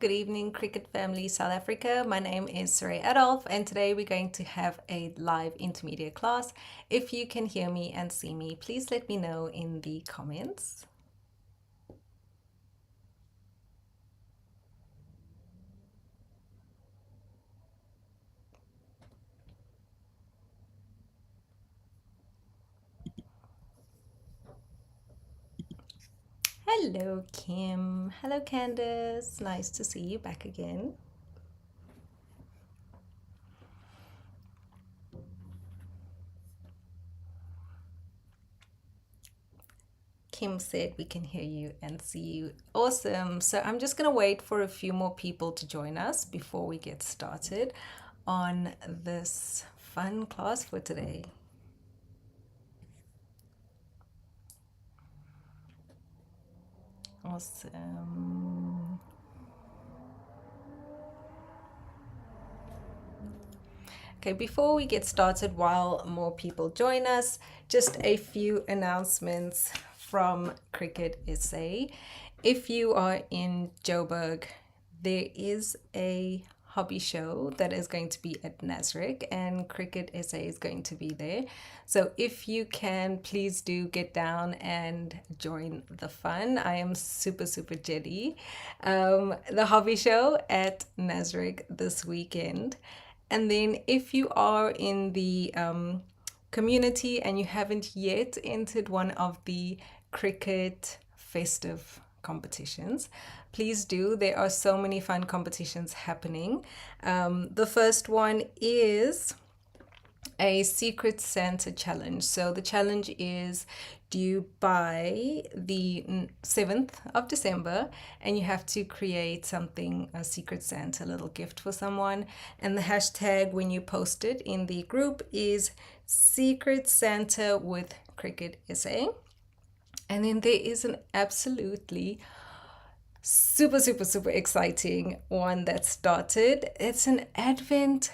Good evening, Cricut family South Africa. My name is Soraya, and today we're going to have a live intermediate class. If you can hear me and see me, please let me know in the comments. Hello, Kim. Hello, Candace. Nice to see you back again. Kim said we can hear you and see you. Awesome. So I'm just going to wait for a few more people to join us before we get started on this fun class for today. Awesome. Okay, before we get started, while more people join us, just a few announcements from Cricut SA. If you are in Joburg, there is a hobby show that is going to be at Nasrec, and Cricut SA is going to be there. So if you can, please do get down and join the fun. I am super jelly. The hobby show at Nasrec this weekend. And then if you are in the community and you haven't yet entered one of the Cricut festive competitions, please do. There are so many fun competitions happening. The first one is a Secret Santa challenge. So the challenge is due by the 7th of December, and you have to create something, a Secret Santa little gift for someone. And the hashtag when you post it in the group is Secret Santa with Cricut SA. And then there is an absolutely super exciting one that started. It's an Advent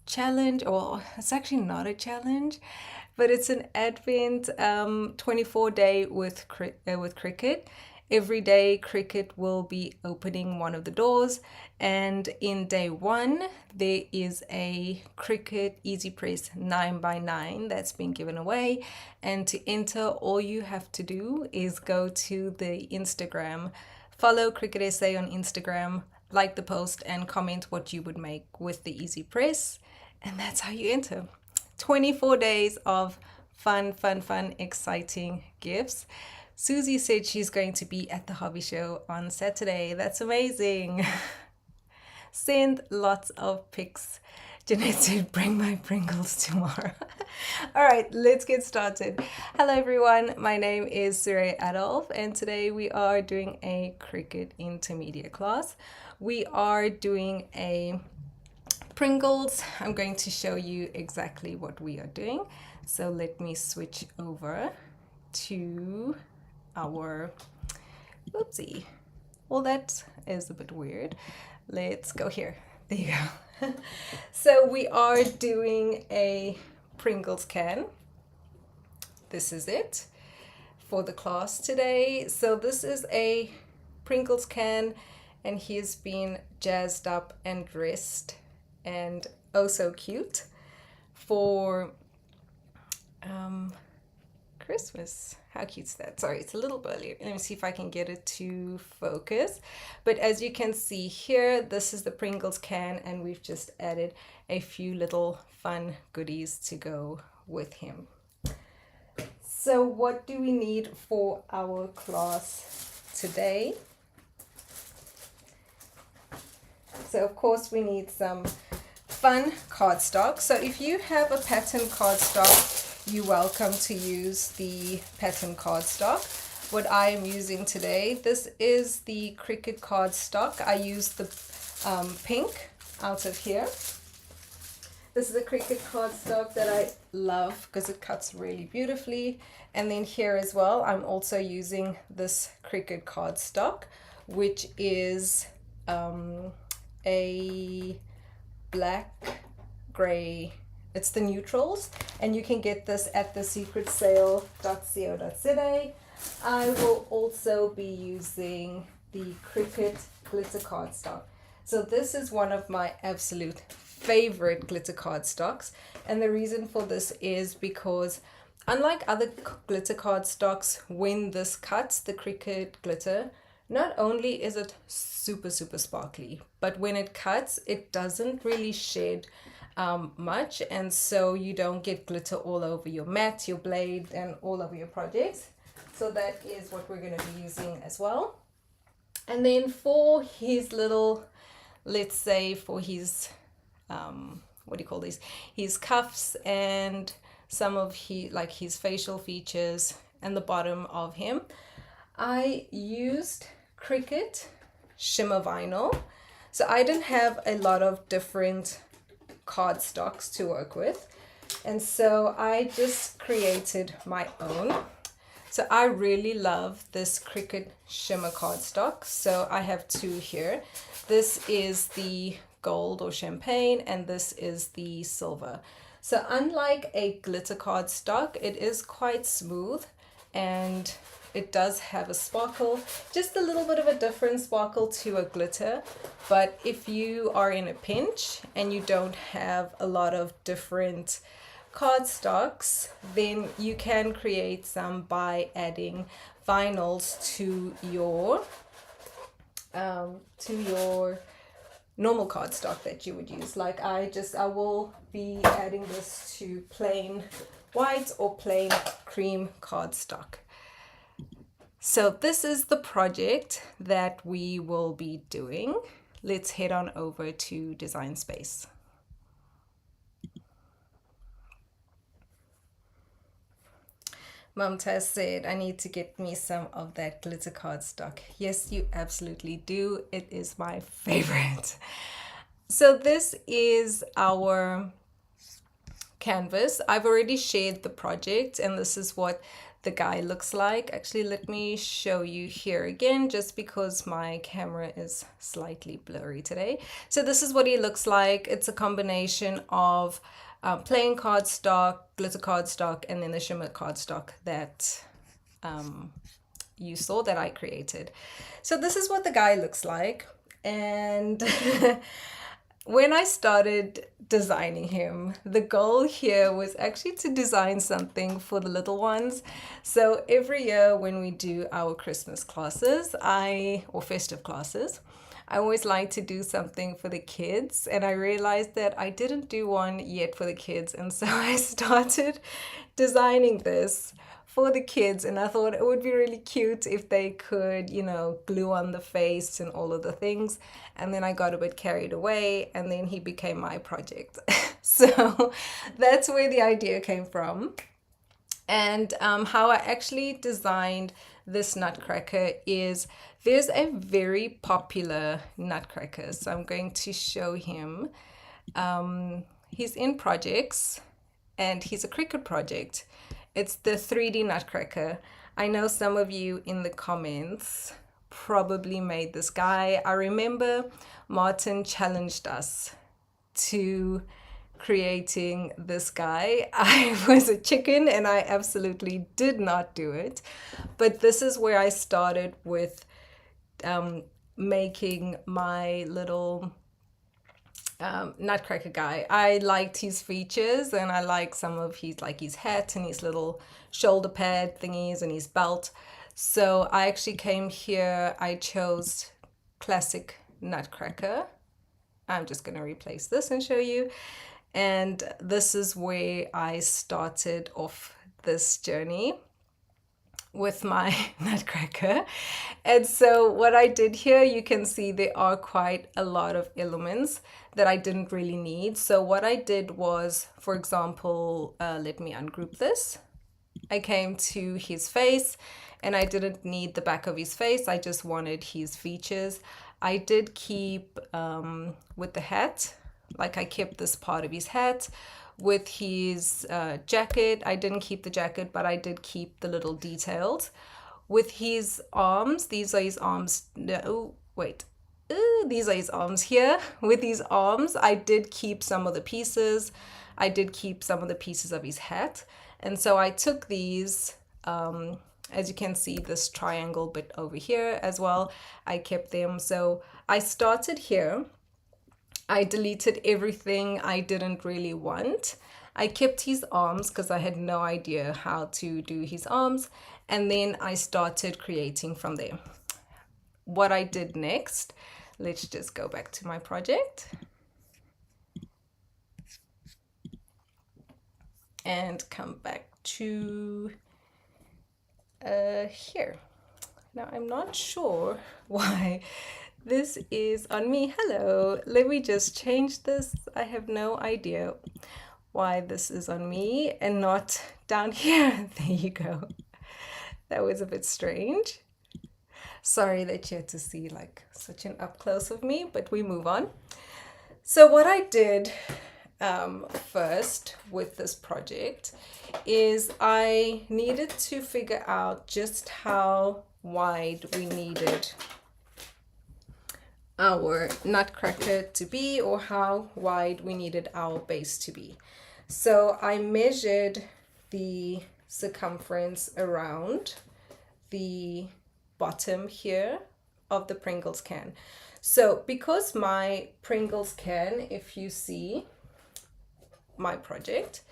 challenge, or it's actually not a challenge, but it's an Advent 24-day with Cricut. Every day Cricut will be opening one of the doors, and in day one there is a Cricut Easy Press 9x9 that's been given away. And to enter, all you have to do is go to the Instagram, follow Cricut SA on Instagram, like the post, and comment what you would make with the Easy Press. And that's how you enter. 24 days of fun, exciting gifts. Susie said she's going to be at the hobby show on Saturday. That's amazing. Send lots of pics. Jeanette said, bring my Pringles tomorrow. All right, let's get started. Hello, everyone. My name is Soraya, and today we are doing a Cricut intermediate class. We are doing a Pringles. I'm going to show you exactly what we are doing. So let me switch over to our, oopsie. Well, that is a bit weird. Let's go here. There you go. So we are doing a Pringles can. This is it for the class today. So this is a Pringles can, and he's been jazzed up and dressed and oh so cute for Christmas. How cute is that? Sorry, it's a little early. Let me see if I can get it to focus. But as you can see here, this is the Pringles can, and we've just added a few little fun goodies to go with him. So what do we need for our class today? So of course we need some fun cardstock. So if you have a pattern cardstock, you're welcome to use the pattern cardstock. What I am using today, this is the Cricut cardstock. I use the pink out of here. This is a Cricut cardstock that I love because it cuts really beautifully. And then here as well, I'm also using this Cricut cardstock, which is a black gray. It's the neutrals, and you can get this at the secretsale.co.za. I will also be using the Cricut glitter cardstock. So this is one of my absolute favorite glitter cardstocks, and the reason for this is because unlike other glitter cardstocks, when this cuts, the Cricut glitter, not only is it super sparkly, but when it cuts, it doesn't really shed much, and so you don't get glitter all over your mat, your blade, and all over your projects. So that is what we're going to be using as well. And then for his little, let's say for his what do you call these, his cuffs and some of his facial features and the bottom of him, I used Cricut shimmer vinyl. So I didn't have a lot of different cardstocks to work with, and so I just created my own. So I really love this Cricut shimmer cardstock. So I have two here. This is the gold or champagne, and this is the silver. So unlike a glitter cardstock, it is quite smooth and it does have a sparkle, just a little bit of a different sparkle to a glitter. But if you are in a pinch and you don't have a lot of different cardstocks, then you can create some by adding vinyls to your normal cardstock that you would use. Like I will be adding this to plain white or plain cream cardstock. So this is the project that we will be doing. Let's head on over to Design Space. Mumtaz said, I need to get me some of that glitter cardstock. Yes, you absolutely do. It is my favorite. So this is our canvas. I've already shared the project, and this is what the guy looks like. Actually, let me show you here again, just because my camera is slightly blurry today. So this is what he looks like. It's a combination of plain cardstock, glitter cardstock, and then the shimmer cardstock that you saw that I created. So this is what the guy looks like. And when I started designing him, the goal here was actually to design something for the little ones. So every year when we do our Christmas classes, or festive classes, I always like to do something for the kids, and I realized that I didn't do one yet for the kids, and so I started designing this for the kids, and I thought it would be really cute if they could, glue on the face and all of the things. And then I got a bit carried away, and then he became my project. So that's where the idea came from. And how I actually designed this nutcracker is there's a very popular nutcracker. So I'm going to show him. He's in projects, and he's a Cricut project. It's the 3D nutcracker. I know some of you in the comments probably made this guy. I remember Martin challenged us to creating this guy. I was a chicken and I absolutely did not do it. But this is where I started with making my little nutcracker guy. I liked his features, and I like some of his hat and his little shoulder pad thingies and his belt. So I actually came here, I chose classic nutcracker. I'm just going to replace this and show you. And this is where I started off this journey with my nutcracker. And so what I did here, you can see there are quite a lot of elements that I didn't really need. So what I did was, for example, let me ungroup this. I came to his face, and I didn't need the back of his face. I just wanted his features. I did keep with the hat, like I kept this part of his hat. With his jacket, I didn't keep the jacket, but I did keep the little details. With his arms, these are his arms. No, wait. These are his arms here. With his arms, I did keep some of the pieces. I did keep some of the pieces of his hat. And so I took these As you can see, this triangle bit over here as well, I kept them. So I started here. I deleted everything I didn't really want. I kept his arms because I had no idea how to do his arms. And then I started creating from there. What I did next, let's just go back to my project. And come back to here. Now I'm not sure why this is on me. Hello, let me just change this. I have no idea why this is on me and not down here. There you go. That was a bit strange. Sorry that you had to see like such an up close of me, but we move on. So what I did first with this project is I needed to figure out just how wide we needed our nutcracker to be, or how wide we needed our base to be. So I measured the circumference around the bottom here of the Pringles can. So because my Pringles can, if you see my project,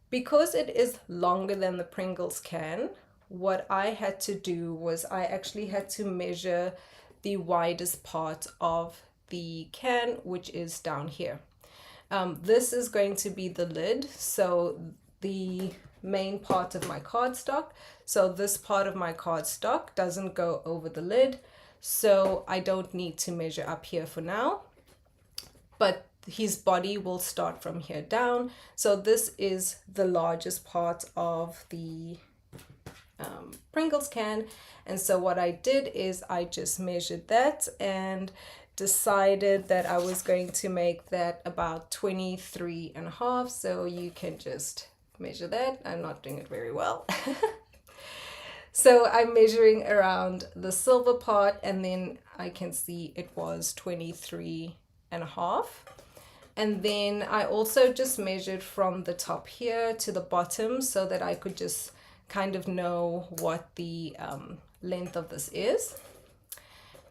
because it is longer than the Pringles can, what I had to do was I actually had to measure the widest part of the can, which is down here. This is going to be the lid, so the main part of my cardstock. So this part of my cardstock doesn't go over the lid, so I don't need to measure up here for now. But his body will start from here down. So this is the largest part of the Pringles can. And so what I did is I just measured that and decided that I was going to make that about 23.5. So you can just measure that. I'm not doing it very well. So I'm measuring around the silver part, and then I can see it was 23.5. And then I also just measured from the top here to the bottom so that I could just kind of know what the length of this is.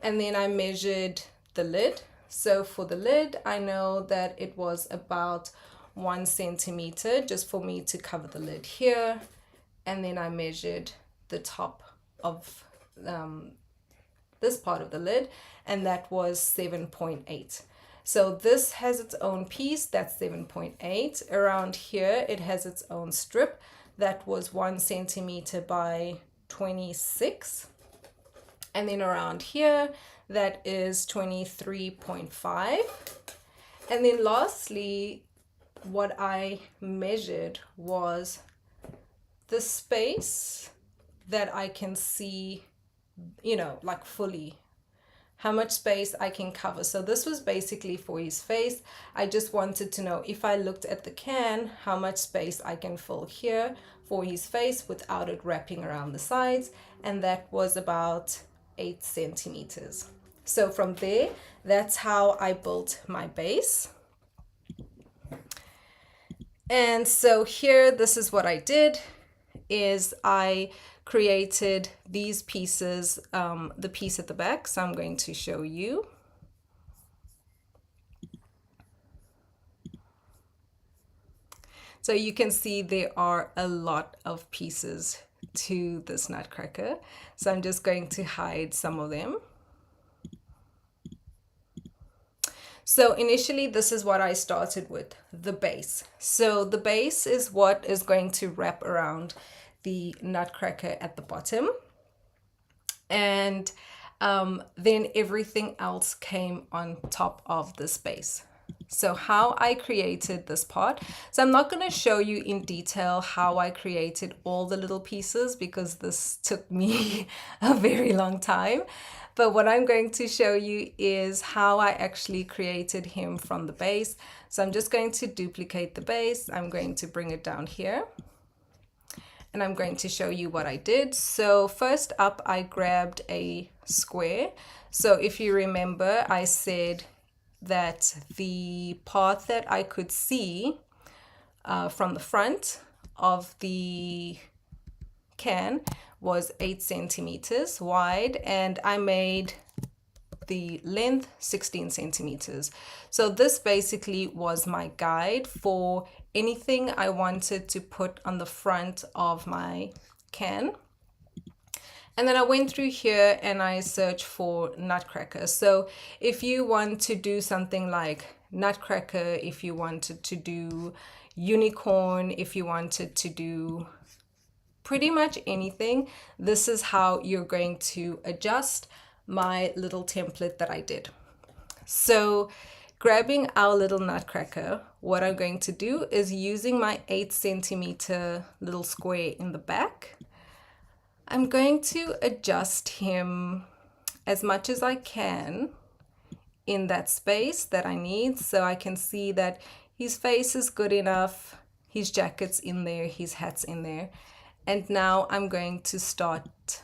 And then I measured the lid. So for the lid, I know that it was about 1 centimeter just for me to cover the lid here. And then I measured the top of this part of the lid, and that was 7.8. So this has its own piece, that's 7.8. Around here, it has its own strip. That was 1 centimeter by 26. And then around here, that is 23.5. And then lastly, what I measured was the space that I can see, you know, like fully, how much space I can cover. So this was basically for his face. I just wanted to know if I looked at the can, how much space I can fill here for his face without it wrapping around the sides. And that was about 8 centimeters. So from there, that's how I built my base. And so here, this is what I did, is I created these pieces, the piece at the back. So I'm going to show you. So you can see there are a lot of pieces to this nutcracker. So I'm just going to hide some of them. So initially, this is what I started with, the base. So the base is what is going to wrap around the nutcracker at the bottom. And then everything else came on top of this base. So how I created this part. So I'm not going to show you in detail how I created all the little pieces because this took me a very long time. But what I'm going to show you is how I actually created him from the base. So I'm just going to duplicate the base. I'm going to bring it down here. And I'm going to show you what I did. So first up, I grabbed a square. So if you remember, I said that the part that I could see from the front of the can was 8 centimeters wide, and I made the length 16 centimeters. So this basically was my guide for anything I wanted to put on the front of my can. And then I went through here and I searched for nutcracker. So if you want to do something like nutcracker, if you wanted to do unicorn, if you wanted to do pretty much anything, this is how you're going to adjust my little template that I did. So grabbing our little nutcracker, what I'm going to do is using my 8 centimeter little square in the back, I'm going to adjust him as much as I can in that space that I need, so I can see that his face is good enough, his jacket's in there, his hat's in there. And now I'm going to start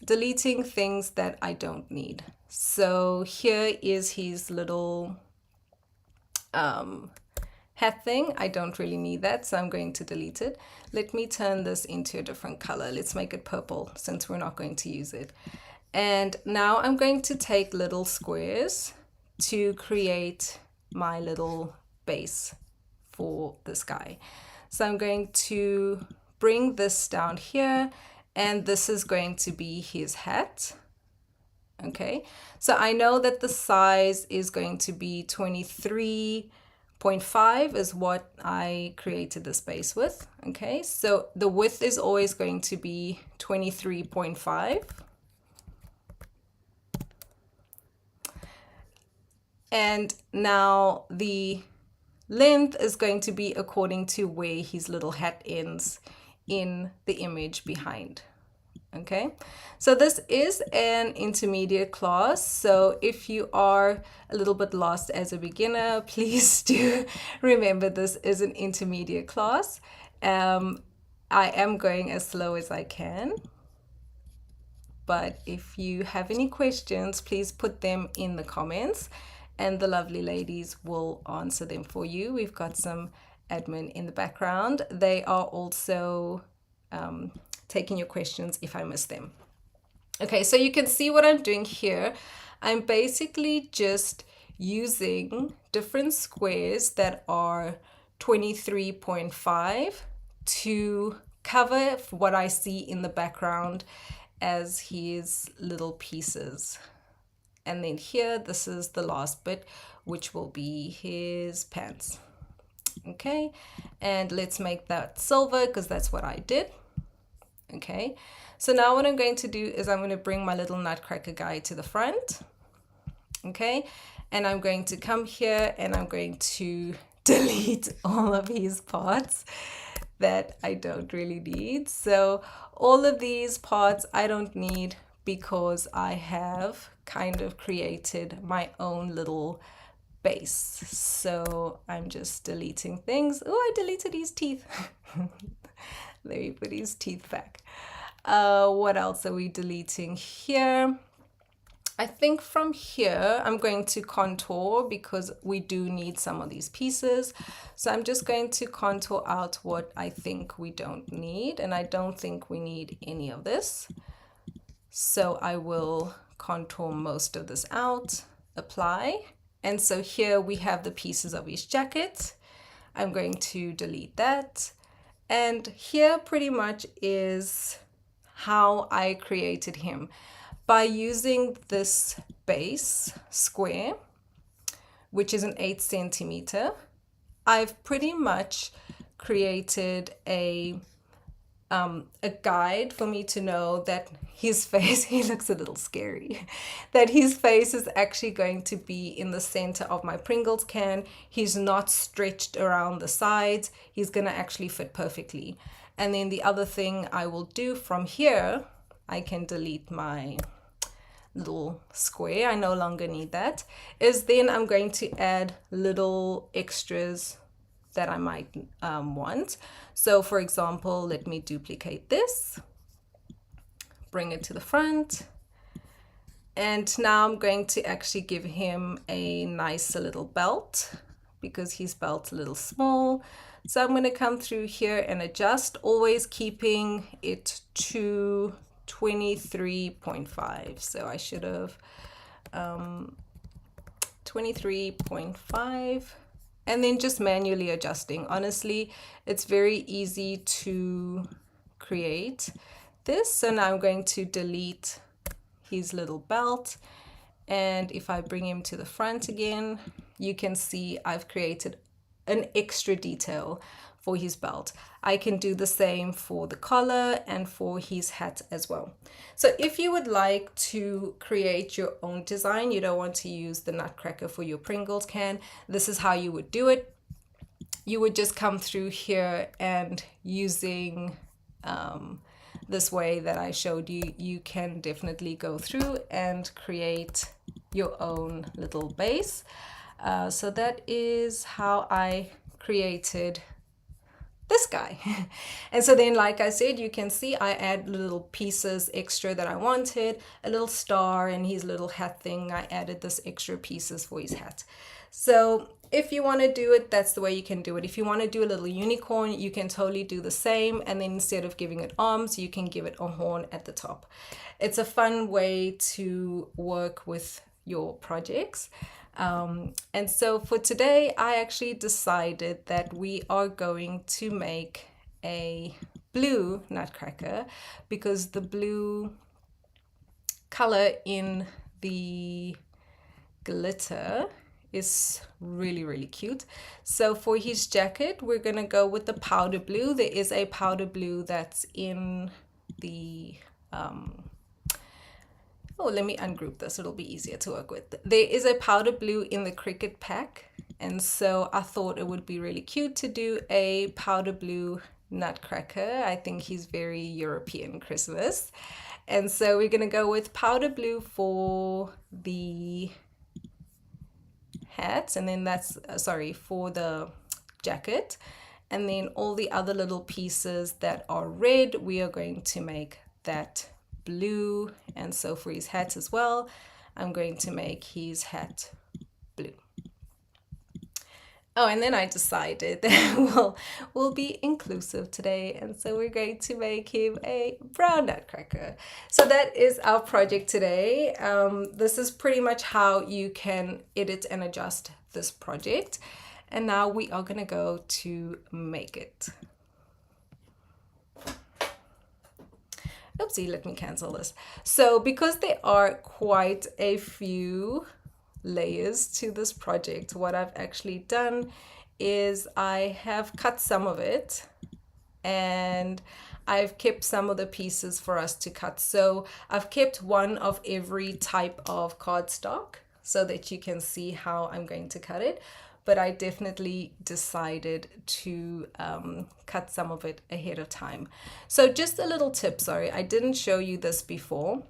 deleting things that I don't need. So here is his little hat thing. I don't really need that, so I'm going to delete it. Let me turn this into a different color. Let's make it purple since we're not going to use it. And now I'm going to take little squares to create my little base for this guy. So I'm going to bring this down here, and this is going to be his hat. Okay, so I know that the size is going to be 23.5 is what I created the space with. Okay, so the width is always going to be 23.5. And now the length is going to be according to where his little hat ends in the image behind. Okay, so this is an intermediate class, so if you are a little bit lost as a beginner, please do remember this is an intermediate class. I am going as slow as I can, but if you have any questions, please put them in the comments and the lovely ladies will answer them for you. We've got some admin in the background. They are also taking your questions if I miss them. Okay, so you can see what I'm doing here. I'm basically just using different squares that are 23.5 to cover what I see in the background as his little pieces. And then here, this is the last bit, which will be his pants. Okay, and let's make that silver because that's what I did. Okay, so now what I'm going to do is I'm going to bring my little nutcracker guy to the front. Okay, and I'm going to come here and I'm going to delete all of his parts that I don't really need. So all of these parts I don't need because I have kind of created my own little base. So I'm just deleting things. Oh, I deleted his teeth. Let me put his teeth back. What else are we deleting here? I think from here I'm going to contour because we do need some of these pieces. So I'm just going to contour out what I think we don't need, and I don't think we need any of this. So I will contour most of this out, apply. And so here we have the pieces of his jacket. I'm going to delete that. And here pretty much is how I created him. By using this base square, which is an 8 centimeter, I've pretty much created a guide for me to know that his face, he looks a little scary, that his face is actually going to be in the center of my Pringles can. He's not stretched around the sides. He's going to actually fit perfectly. And then the other thing I will do from here, I can delete my little square. I no longer need that. Is then I'm going to add little extras that I might want. So for example, let me duplicate this, bring it to the front, and now I'm going to actually give him a nice little belt because his belt's a little small. So I'm going to come through here and adjust, always keeping it to 23.5. So I should have 23.5, and then just manually adjusting. Honestly, it's very easy to create this. So now I'm going to delete his little belt, and if I bring him to the front again, you can see I've created an extra detail for his belt. I can do the same for the collar and for his hat as well. So if you would like to create your own design, you don't want to use the Nutcracker for your Pringles can, this is how you would do it. You would just come through here, and using this way that I showed you, you can definitely go through and create your own little base. So that is how I created this guy. And so then, like I said, you can see I add little pieces extra that I wanted, a little star and his little hat thing. I added this extra pieces for his hat. So if you want to do it, that's the way you can do it. If you want to do a little unicorn, you can totally do the same. And then instead of giving it arms, you can give it a horn at the top. It's a fun way to work with your projects. And so for today, I actually decided that we are going to make a blue Nutcracker, because the blue color in the glitter is really, really cute. So for his jacket, we're gonna go with the powder blue. There is a powder blue that's in the oh, let me ungroup this, it'll be easier to work with. There is a powder blue in the Cricut pack, and so I thought it would be really cute to do a powder blue Nutcracker. I think he's very European Christmas. And so we're gonna go with powder blue for the hat, and then that's for the jacket, and then all the other little pieces that are red, we are going to make that blue. And so for his hat as well, I'm going to make his hat blue. Oh, and then I decided that we'll be inclusive today, and so we're going to make him a brown Nutcracker. So that is our project today. This is pretty much how you can edit and adjust this project. And now we are gonna go to make it. Oopsie, let me cancel this. So because there are quite a few layers to this project, what I've actually done is I have cut some of it, and I've kept some of the pieces for us to cut. So I've kept one of every type of cardstock so that you can see how I'm going to cut it. But I definitely decided to cut some of it ahead of time. So just a little tip, sorry, I didn't show you this before.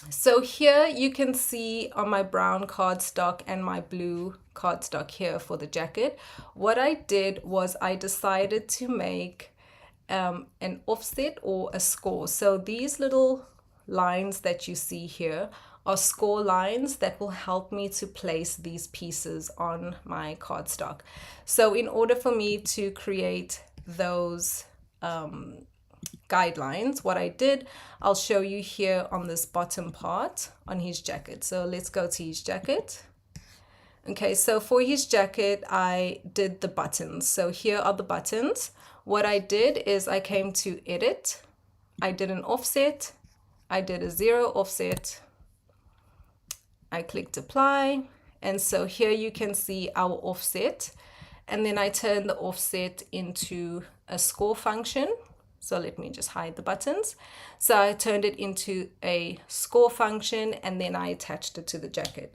So here you can see on my brown cardstock and my blue cardstock here for the jacket, what I did was I decided to make an offset or a score. So these little lines that you see here are score lines that will help me to place these pieces on my cardstock. So in order for me to create those guidelines, what I did, I'll show you here on this bottom part on his jacket. So let's go to his jacket. Okay, so for his jacket, I did the buttons. So here are the buttons. What I did is I came to edit, I did an offset, I did a 0 offset, I clicked apply, and so here you can see our offset, and then I turned the offset into a score function. So let me just hide the buttons. So I turned it into a score function, and then I attached it to the jacket.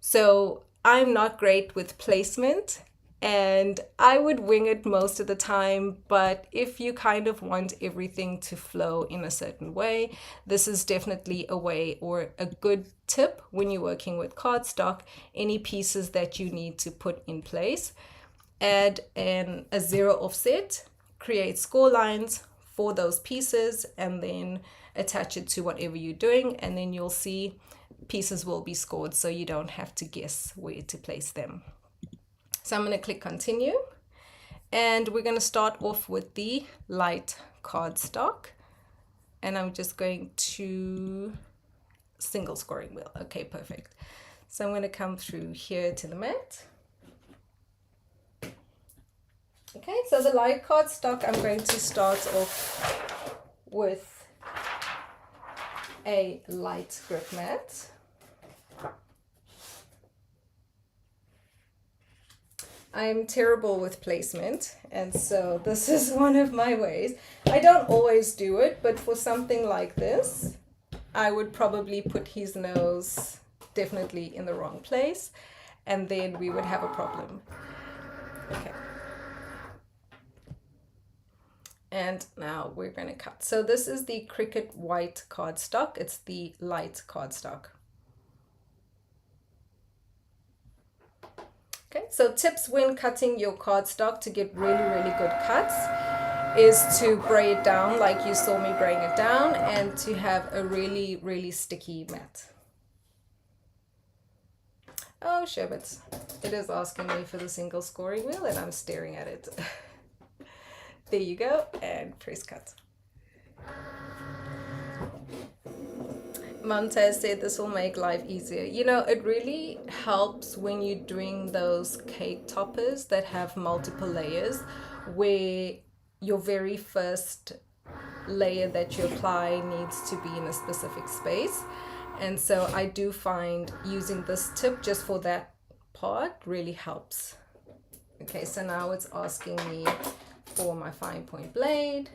So I'm not great with placement, and I would wing it most of the time, but if you kind of want everything to flow in a certain way, this is definitely a way or a good tip when you're working with cardstock. Any pieces that you need to put in place, add a 0 offset, create score lines for those pieces, and then attach it to whatever you're doing, and then you'll see pieces will be scored, so you don't have to guess where to place them. So I'm going to click continue, and we're going to start off with the light cardstock, and I'm just going to single scoring wheel. Okay, perfect. So I'm going to come through here to the mat. Okay, so the light cardstock, I'm going to start off with a light grip mat. I'm terrible with placement, and so this is one of my ways. I don't always do it, but for something like this, I would probably put his nose definitely in the wrong place, and then we would have a problem. Okay. And now we're going to cut. So this is the Cricut white cardstock. It's the light cardstock. Okay, so tips when cutting your cardstock to get really, really good cuts is to braid it down like you saw me braiding it down, and to have a really, really sticky mat. Oh, Sherbet, it is asking me for the single scoring wheel and I'm staring at it. There you go, and press cut. Montez said this will make life easier. You know, it really helps when you're doing those cake toppers that have multiple layers, where your very first layer that you apply needs to be in a specific space. And so I do find using this tip just for that part really helps. Okay, so now it's asking me for my fine point blade.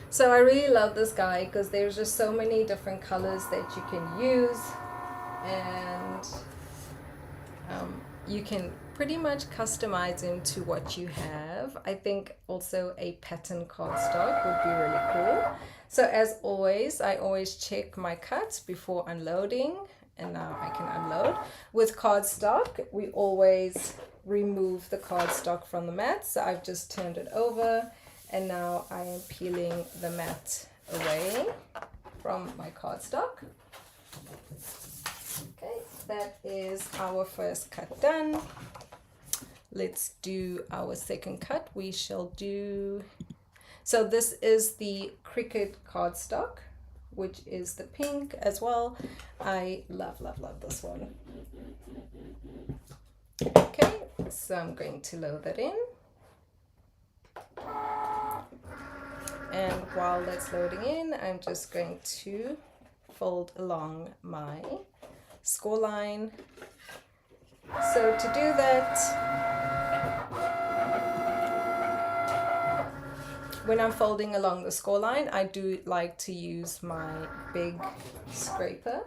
So I really love this guy because there's just so many different colors that you can use, and you can pretty much customize into what you have. I think also a pattern cardstock would be really cool. So as always, I always check my cuts before unloading, and now I can unload. With cardstock, we always remove the cardstock from the mat. So I've just turned it over, and now I am peeling the mat away from my cardstock. Okay, that is our first cut done. Let's do our second cut. We shall do, so this is the Cricut cardstock, which is the pink as well. I love, love, love this one. Okay, so I'm going to load that in. And while that's loading in, I'm just going to fold along my score line. So to do that, when I'm folding along the score line, I do like to use my big scraper.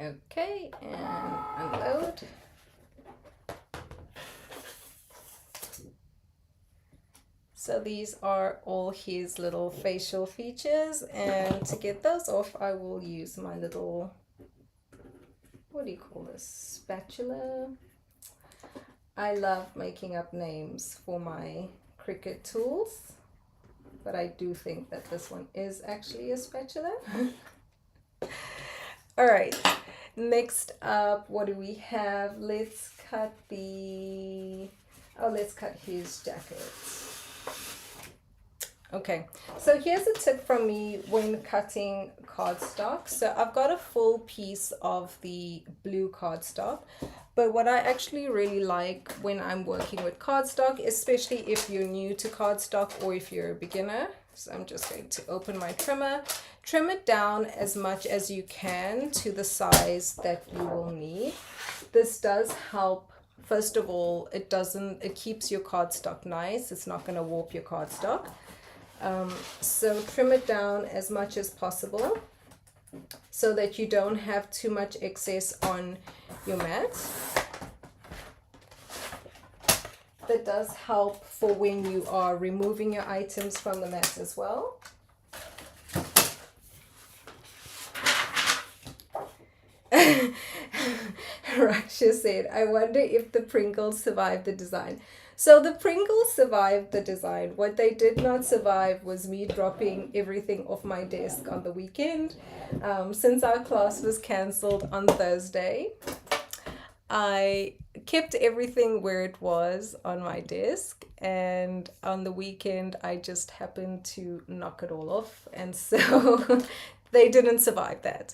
Okay, and unload. So these are all his little facial features, and to get those off, I will use my little, what do you call this, spatula? I love making up names for my Cricut tools, but I do think that this one is actually a spatula. All right. Next up, what do we have? Let's cut the, let's cut his jacket. Okay, so here's a tip from me when cutting cardstock. So I've got a full piece of the blue cardstock, but what I actually really like when I'm working with cardstock, especially if you're new to cardstock or if you're a beginner, so I'm just going to open my trimmer. Trim it down as much as you can to the size that you will need. This does help. First of all, it keeps your cardstock nice. It's not going to warp your cardstock. So trim it down as much as possible. so that you don't have too much excess on your mat. That does help for when you are removing your items from the mat as well. Raksha said, I wonder if the Pringles survived the design. So the Pringles survived the design. What they did not survive was me dropping everything off my desk on the weekend. Since our class was cancelled on Thursday, I kept everything where it was on my desk, and on the weekend I just happened to knock it all off, and so they didn't survive that.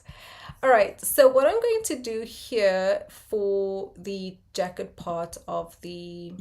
All right, so what I'm going to do here for the jacket part of the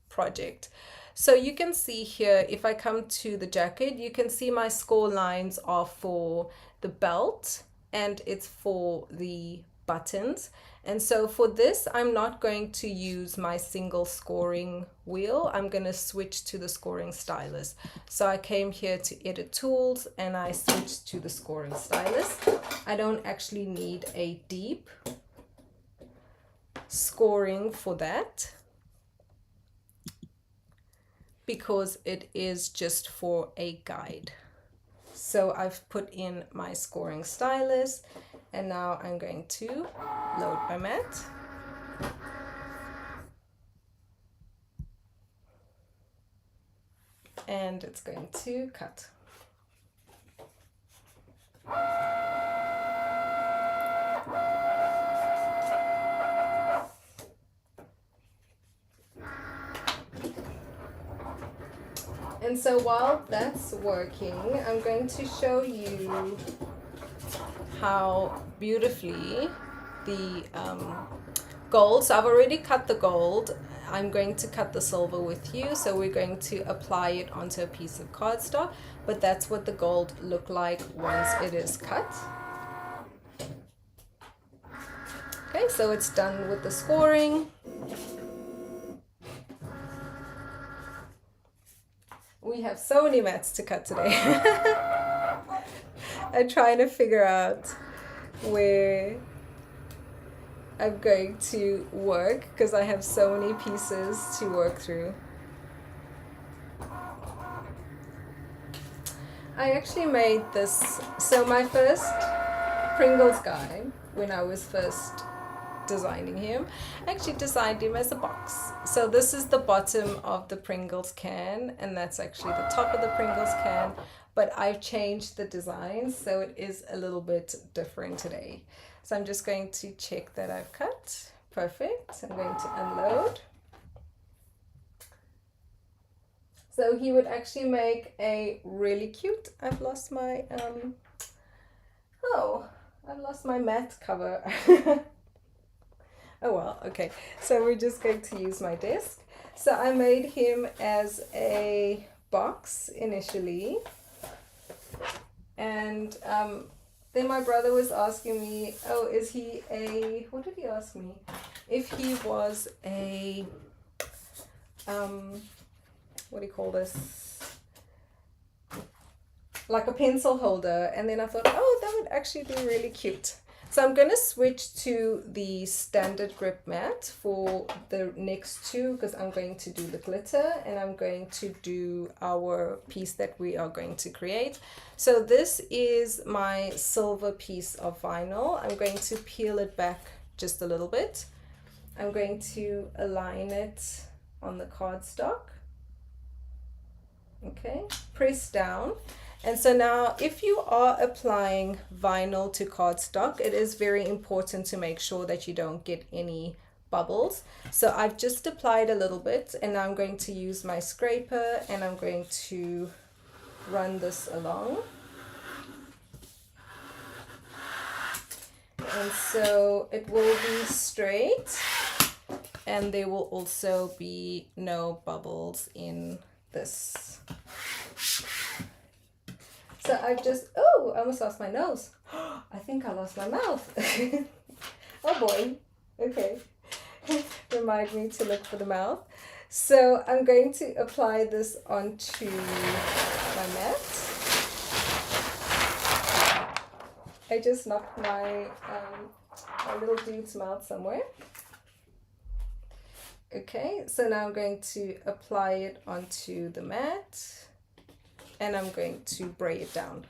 project. So you can see here, if I come to the jacket, you can see my score lines are for the belt and it's for the buttons. And so for this, I'm not going to use my single scoring wheel. I'm going to switch to the scoring stylus. So I came here to edit tools and I switched to the scoring stylus. I don't actually need a deep scoring for that, because it is just for a guide. So I've put in my scoring stylus, and now I'm going to load my mat. And it's going to cut. And so while that's working, I'm going to show you how beautifully the gold, so I've already cut the gold, I'm going to cut the silver with you, so we're going to apply it onto a piece of cardstock, but that's what the gold look like once it is cut. Okay, so it's done with the scoring. We have so many mats to cut today. I'm trying to figure out where I'm going to work because I have so many pieces to work through. I actually made this, so my first Pringles guy, when I was first designing him, I actually designed him as a box. So this is the bottom of the Pringles can, and that's actually the top of the Pringles can, but I've changed the design so it is a little bit different today. So I'm just going to check that I've cut. Perfect. I'm going to unload. So he would actually make a really cute, I've lost my mat cover. Oh well, okay. So we're just going to use my desk. So I made him as a box initially. And then my brother was asking me, oh, is he a, what did he ask me? If he was a, what do you call this? Like a pencil holder. And then I thought, oh, that would actually be really cute. So I'm going to switch to the standard grip mat for the next two, because I'm going to do the glitter and I'm going to do our piece that we are going to create. So this is my silver piece of vinyl. I'm going to peel it back just a little bit. I'm going to align it on the cardstock. Okay, press down. And so now if you are applying vinyl to cardstock, it is very important to make sure that you don't get any bubbles. So I've just applied a little bit, and now I'm going to use my scraper and I'm going to run this along. And so it will be straight, and there will also be no bubbles in this. So I've just, oh, I almost lost my nose. I think I lost my mouth. Oh boy. Okay. Remind me to look for the mouth. So I'm going to apply this onto my mat. I just knocked my, my little dude's mouth somewhere. Okay, so now I'm going to apply it onto the mat and I'm going to braid it down.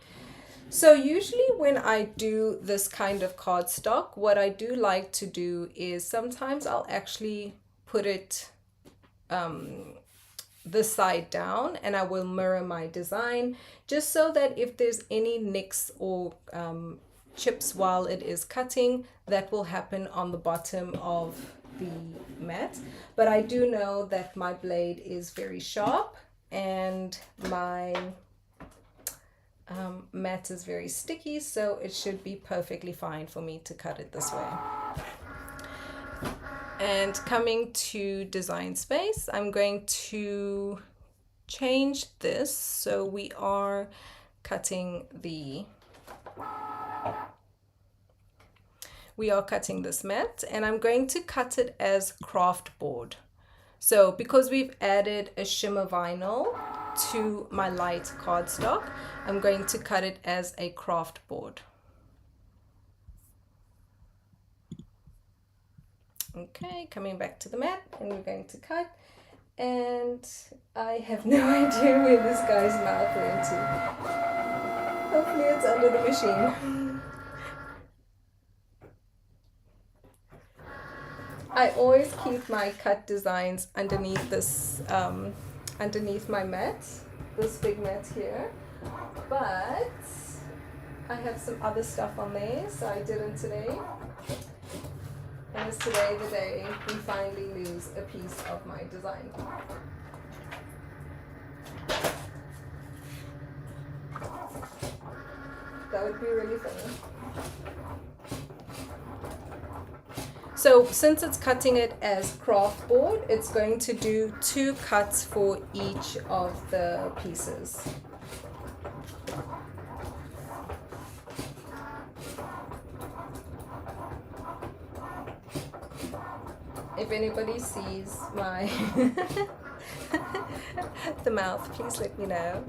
So usually when I do this kind of cardstock, what I do like to do is sometimes I'll actually put it the side down and I will mirror my design just so that if there's any nicks or chips while it is cutting, that will happen on the bottom of the mat. But I do know that my blade is very sharp and my mat is very sticky, so it should be perfectly fine for me to cut it this way. And coming to design space, I'm going to change this so we are cutting this mat, and I'm going to cut it as craft board. So because we've added a shimmer vinyl to my light cardstock, I'm going to cut it as a craft board. Okay, coming back to the mat, and we're going to cut. And I have no idea where this guy's mouth went to. Hopefully it's under the machine. I always keep my cut designs underneath this, underneath my mat, this big mat here, but I have some other stuff on there, so I didn't today. And is today the day we finally lose a piece of my design? That would be really funny. So since it's cutting it as craft board, it's going to do 2 cuts for each of the pieces. If anybody sees my the mouth, please let me know.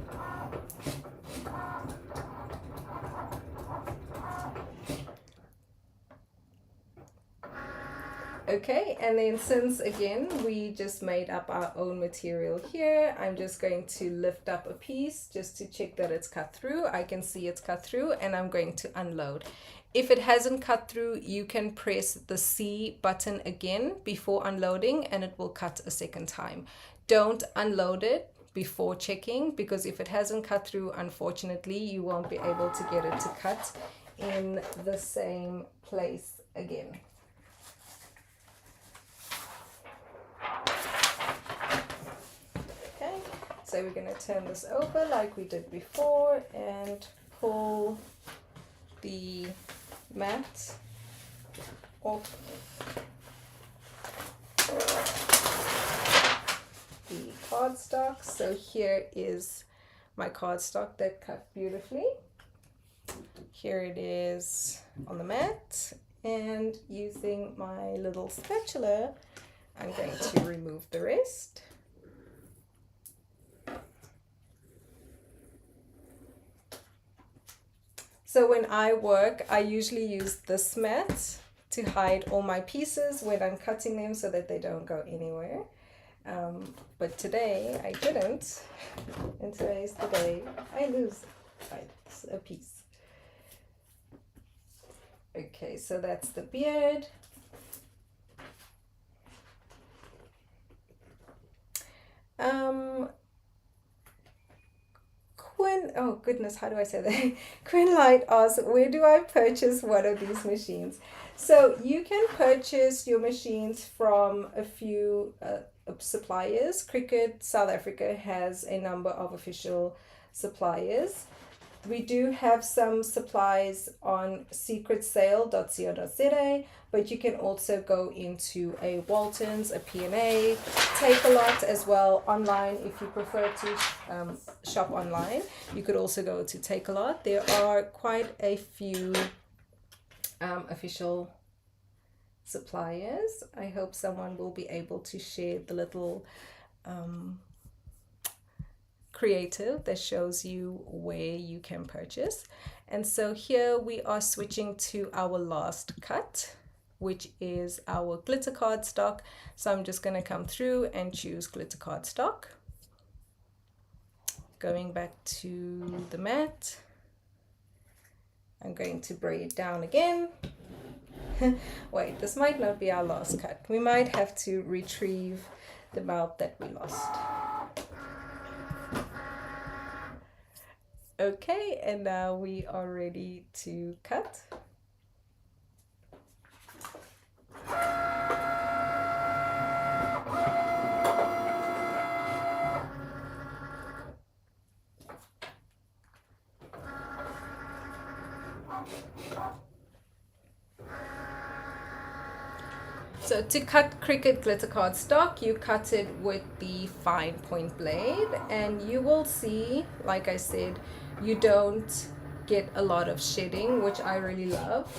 Okay, and then since again we just made up our own material here, I'm just going to lift up a piece just to check that it's cut through. I can see it's cut through, and I'm going to unload. If it hasn't cut through, you can press the C button again before unloading and it will cut a second time. Don't unload it before checking, because if it hasn't cut through, unfortunately you won't be able to get it to cut in the same place again. Okay, so we're going to turn this over like we did before and pull the mat off the cardstock. So here is my cardstock that cut beautifully. Here it is on the mat, and using my little spatula, I'm going to remove the rest. So when I work, I usually use this mat to hide all my pieces when I'm cutting them so that they don't go anywhere. But today I didn't, and today's the day I lose a piece. Okay, so that's the beard. Quinn, oh goodness, how do I say that? Quinn Light asks, where do I purchase one of these machines? So you can purchase your machines from a few suppliers. Cricut South Africa has a number of official suppliers. We do have some supplies on secretsale.co.za, but you can also go into a Walton's, a P&A, Take-A-Lot as well online if you prefer to shop online. You could also go to Take-A-Lot. There are quite a few official suppliers. I hope creative that shows you where you can purchase. And so here we are switching to our last cut, which is our glitter cardstock. So I'm just going to come through and choose glitter cardstock. Going back to the mat, I'm going to braid it down again. Wait, this might not be our last cut. We might have to retrieve the mouth that we lost. Okay, and now we are ready to cut. So to cut Cricut glitter cardstock, you cut it with the fine point blade, and you will see, like I said, you don't get a lot of shedding, which I really love.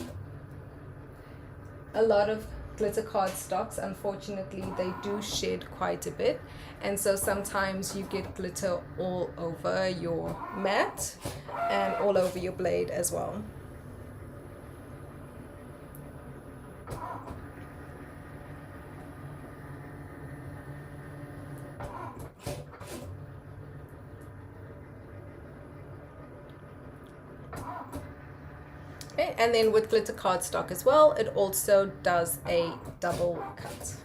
A lot of glitter cardstocks, unfortunately, they do shed quite a bit, and so sometimes you get glitter all over your mat and all over your blade as well. Okay, and then with glitter cardstock as well, it also does a double cut.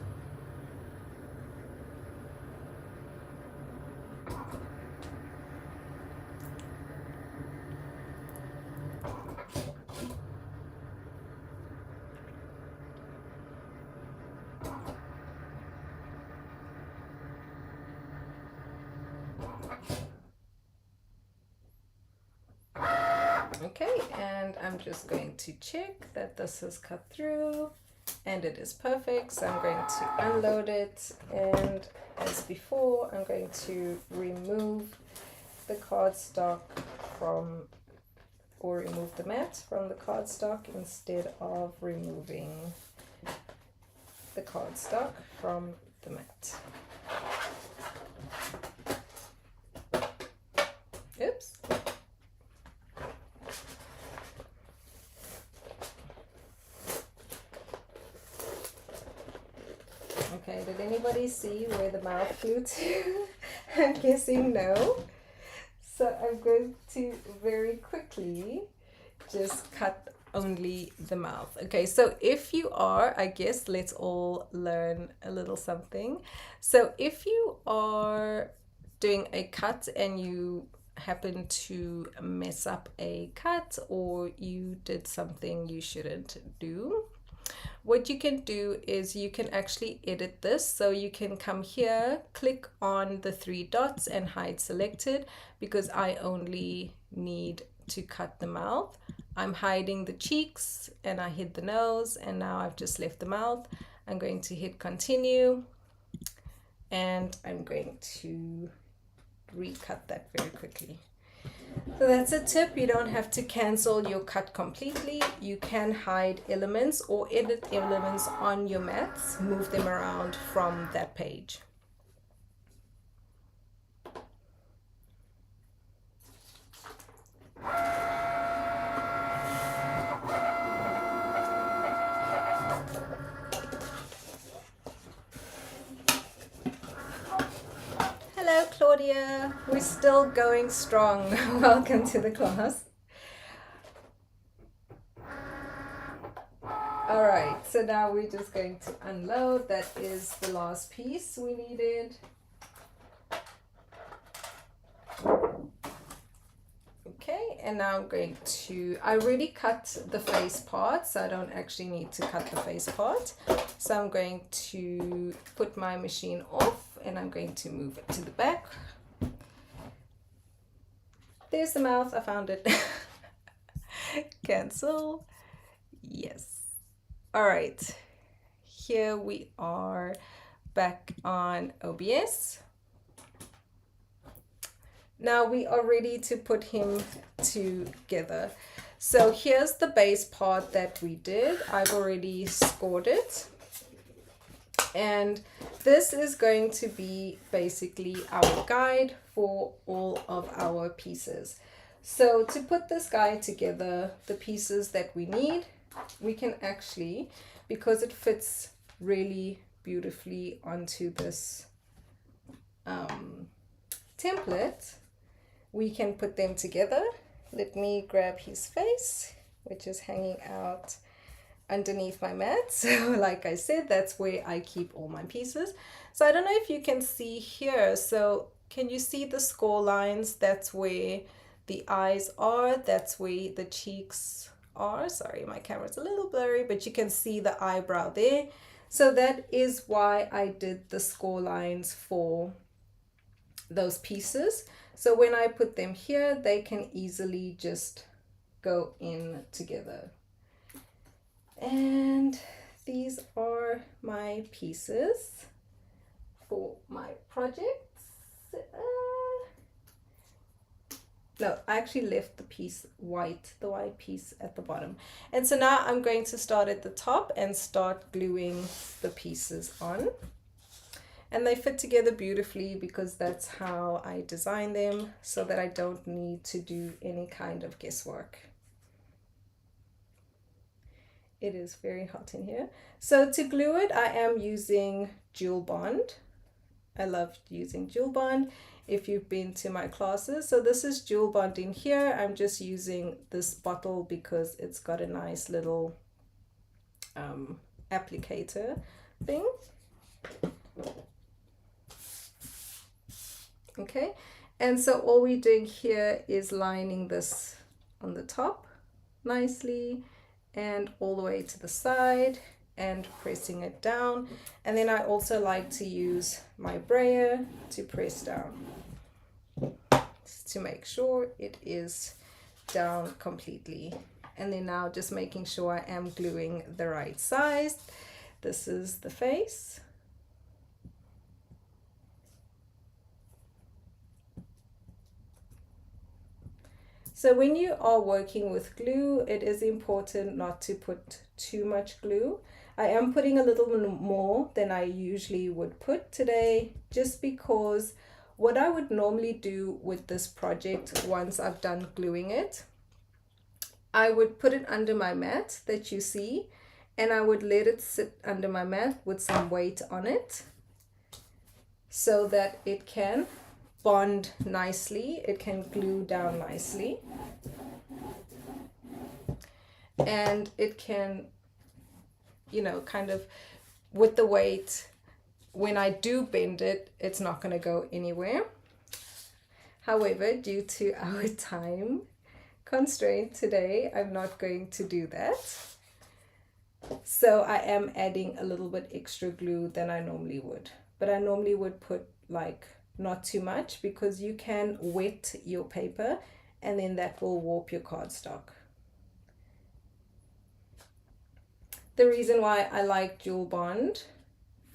Okay, and I'm just going to check that this is cut through, and it is perfect. So I'm going to unload it, and as before, I'm going to remove the cardstock from, or remove the mat from the cardstock instead of removing the cardstock from the mat. Oops. Okay, did anybody see where the mouth flew to? I'm guessing no. So I'm going to very quickly just cut only the mouth. Okay, so if you are, I guess let's all learn a little something. So if you are doing a cut and you happen to mess up a cut, or you did something you shouldn't do, what you can do is you can actually edit this. So you can come here, click on the three dots and hide selected, because I only need to cut the mouth. I'm hiding the cheeks and I hid the nose, and now I've just left the mouth. I'm going to hit continue, and I'm going to recut that very quickly. So that's a tip. You don't have to cancel your cut completely. You can hide elements or edit elements on your mats, move them around from that page. Hello, Claudia. We're still going strong. Welcome to the class. All right, so now we're just going to unload. That is the last piece we needed. Okay, and now I'm going to, I already cut the face part, so I don't actually need to cut the face part. So I'm going to put my machine off, and I'm going to move it to the back. There's the mouth, I found it. Cancel. Yes. All right, here we are back on OBS. Now we are ready to put him together. So here's the base part that we did. I've already scored it. And this is going to be basically our guide for all of our pieces. So to put this guide together, the pieces that we need, we can actually, because it fits really beautifully onto this template, we can put them together. Let me grab his face, which is hanging out underneath my mat. So like I said, that's where I keep all my pieces. So I don't know if you can see here. So can you see the score lines? That's where the eyes are. That's where the cheeks are. Sorry, my camera's a little blurry, but you can see the eyebrow there. So that is why I did the score lines for those pieces. So when I put them here, they can easily just go in together. And these are my pieces for my projects. No, I actually left the piece white, the white piece at the bottom. And so now I'm going to start at the top and start gluing the pieces on. And they fit together beautifully because that's how I design them, so that I don't need to do any kind of guesswork. It is very hot in here. So to glue it, I am using Jewel Bond. I love using Jewel Bond if you've been to my classes. So this is Jewel Bond in here. I'm just using this bottle because it's got a nice little applicator thing. Okay, and so all we're doing here is lining this on the top nicely and all the way to the side and pressing it down. And then I also like to use my brayer to press down to make sure it is down completely. And then now just making sure I am gluing the right size. This is the face. So when you are working with glue, it is important not to put too much glue. I am putting a little more than I usually would put today, just because what I would normally do with this project once I've done gluing it, I would put it under my mat that you see, and I would let it sit under my mat with some weight on it so that it can bond nicely, it can glue down nicely, and it can, you know, kind of with the weight, when I do bend it, it's not going to go anywhere. However, due to our time constraint today, I'm not going to do that. So I am adding a little bit extra glue than I normally would, but I normally would put like not too much, because you can wet your paper and then that will warp your cardstock. The reason why I like Jewel Bond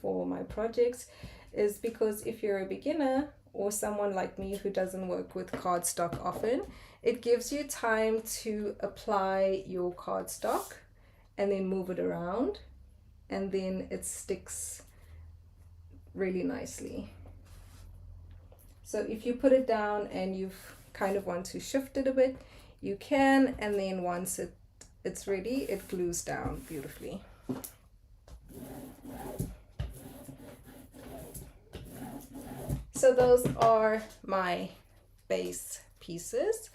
for my projects is because if you're a beginner or someone like me who doesn't work with cardstock often, it gives you time to apply your cardstock and then move it around, and then it sticks really nicely. So if you put it down and you kind of want to shift it a bit, you can, and then once it's ready, it glues down beautifully. So those are my base pieces.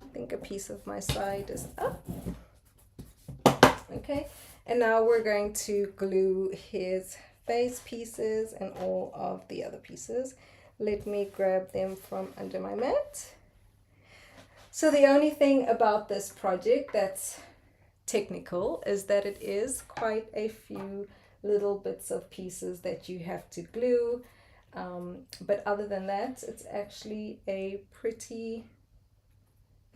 I think a piece of my side is up. Okay, and now we're going to glue his face pieces and all of the other pieces. Let me grab them from under my mat. So the only thing about this project that's technical is that it is quite a few little bits of pieces that you have to glue. But other than that, it's actually a pretty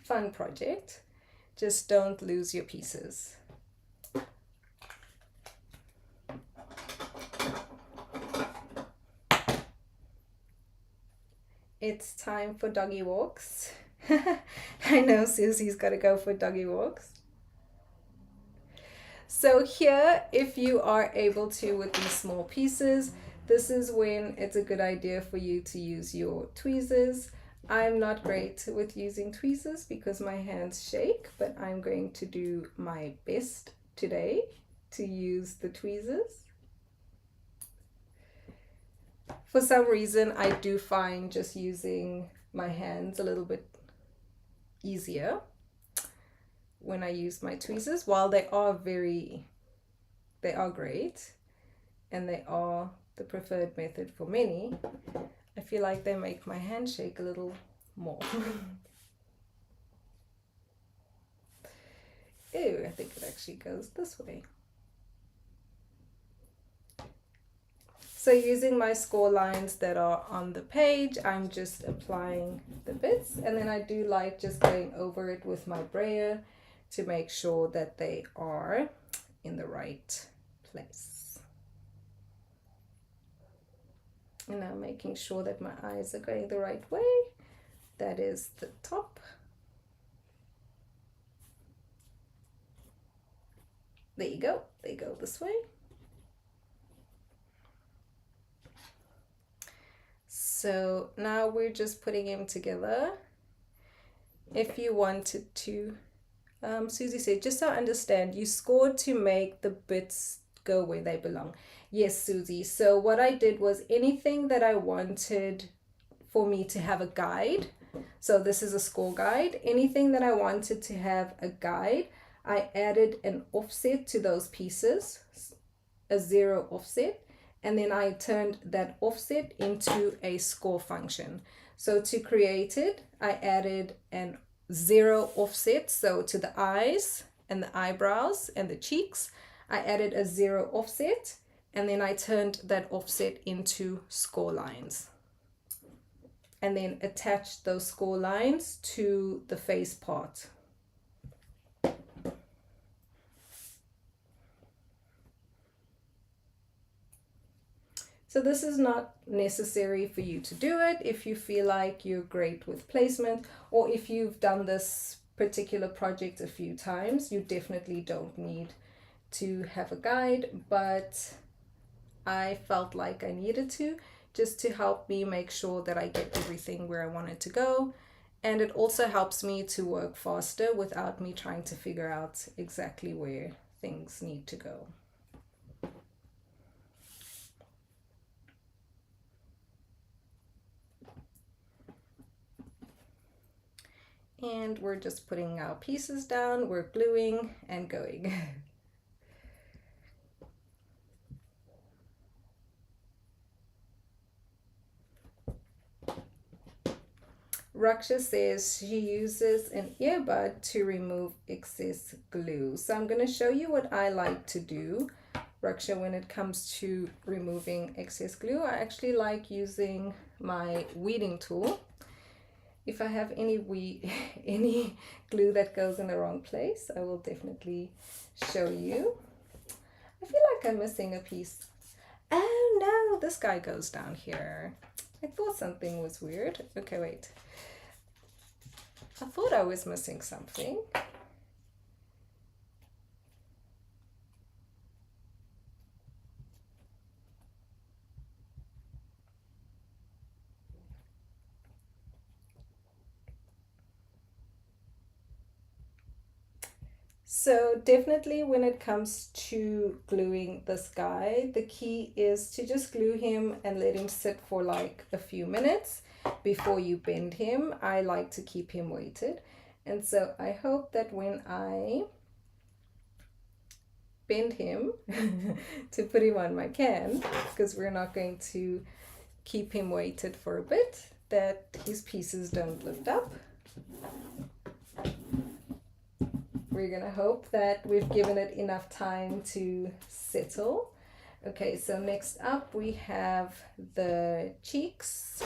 fun project. Just don't lose your pieces. It's time for doggy walks. I know Susie's got to go for doggy walks. So here, if you are able to with these small pieces, This is when it's a good idea for you to use your tweezers. I'm not great with using tweezers because my hands shake, but I'm going to do my best today to use the tweezers. For some reason, I do find just using my hands a little bit easier when I use my tweezers. While they are great, and they are the preferred method for many, I feel like they make my hand shake a little more. Ew, I think it actually goes this way. So using my score lines that are on the page, I'm just applying the bits, and then I do like just going over it with my brayer to make sure that they are in the right place. And I'm making sure that my eyes are going the right way. That is the top. There you go, they go this way. So now we're just putting them together. If you wanted to, Susie said, just so I understand, you scored to make the bits go where they belong. Yes, Susie. So what I did was anything that I wanted for me to have a guide. So this is a score guide. Anything that I wanted to have a guide, I added an offset to those pieces, a 0 offset. And then I turned that offset into a score function. So to create it, I added an 0 offset. So to the eyes and the eyebrows and the cheeks, I added a 0 offset. And then I turned that offset into score lines. And then attached those score lines to the face part. So this is not necessary for you to do it if you feel like you're great with placement, or if you've done this particular project a few times, you definitely don't need to have a guide, but I felt like I needed to, just to help me make sure that I get everything where I want it to go. And it also helps me to work faster without me trying to figure out exactly where things need to go. And we're just putting our pieces down, we're gluing and going. Raksha says she uses an earbud to remove excess glue. So I'm going to show you what I like to do, Raksha, when it comes to removing excess glue. I actually like using my weeding tool. If I have any glue that goes in the wrong place, I will definitely show you. I feel like I'm missing a piece. Oh no, this guy goes down here. I thought something was weird. Okay, wait. I thought I was missing something. So definitely when it comes to gluing this guy, the key is to just glue him and let him sit for like a few minutes before you bend him. I like to keep him weighted. And so I hope that when I bend him to put him on my can, because we're not going to keep him weighted for a bit, that his pieces don't lift up. We're gonna hope that we've given it enough time to settle. Okay, so next up we have the cheeks.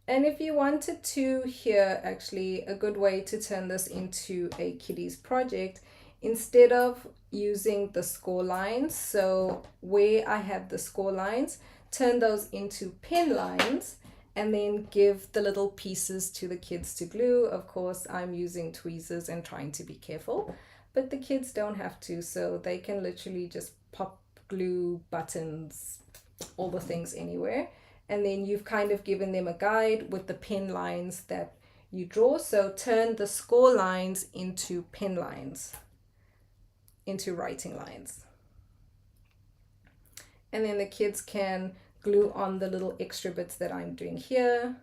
And if you wanted to, here actually a good way to turn this into a kiddies project, instead of using the score lines, so where I have the score lines, turn those into pen lines and then give the little pieces to the kids to glue. Of course, I'm using tweezers and trying to be careful, but the kids don't have to, so they can literally just pop glue, buttons, all the things anywhere. And then you've kind of given them a guide with the pen lines that you draw. So turn the score lines into pen lines, into writing lines. And then the kids can glue on the little extra bits that I'm doing here.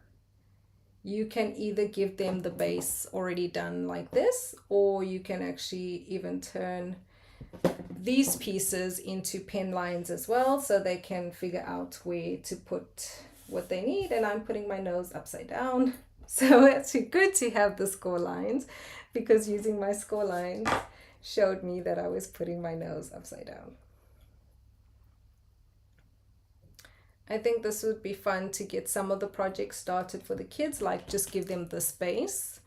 You can either give them the base already done like this, or you can actually even turn these pieces into pen lines as well, so they can figure out where to put what they need. And I'm putting my nose upside down. So it's good to have the score lines, because using my score lines showed me that I was putting my nose upside down. I think this would be fun to get some of the projects started for the kids, like just give them the space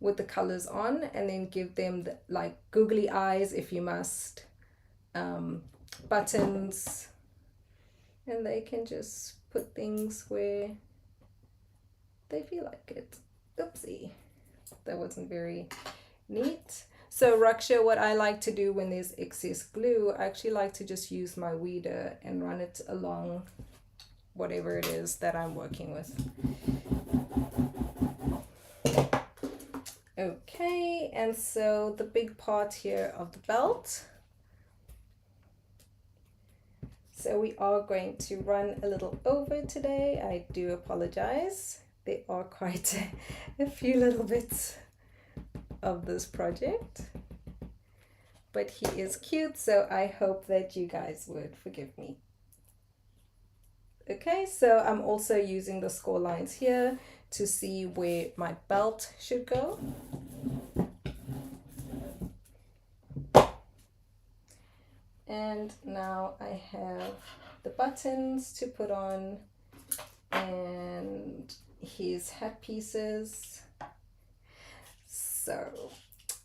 with the colors on, and then give them the, like googly eyes if you must, buttons, and they can just put things where they feel like it. Oopsie, that wasn't very neat. So Raksha, what I like to do when there's excess glue, I actually like to just use my weeder and run it along whatever it is that I'm working with. Okay, and so the big part here of the belt. So we are going to run a little over today. I do apologize. There are quite a few little bits of this project, but he is cute, so I hope that you guys would forgive me. Okay, so I'm also using the score lines here to see where my belt should go. And now I have the buttons to put on and his hat pieces. So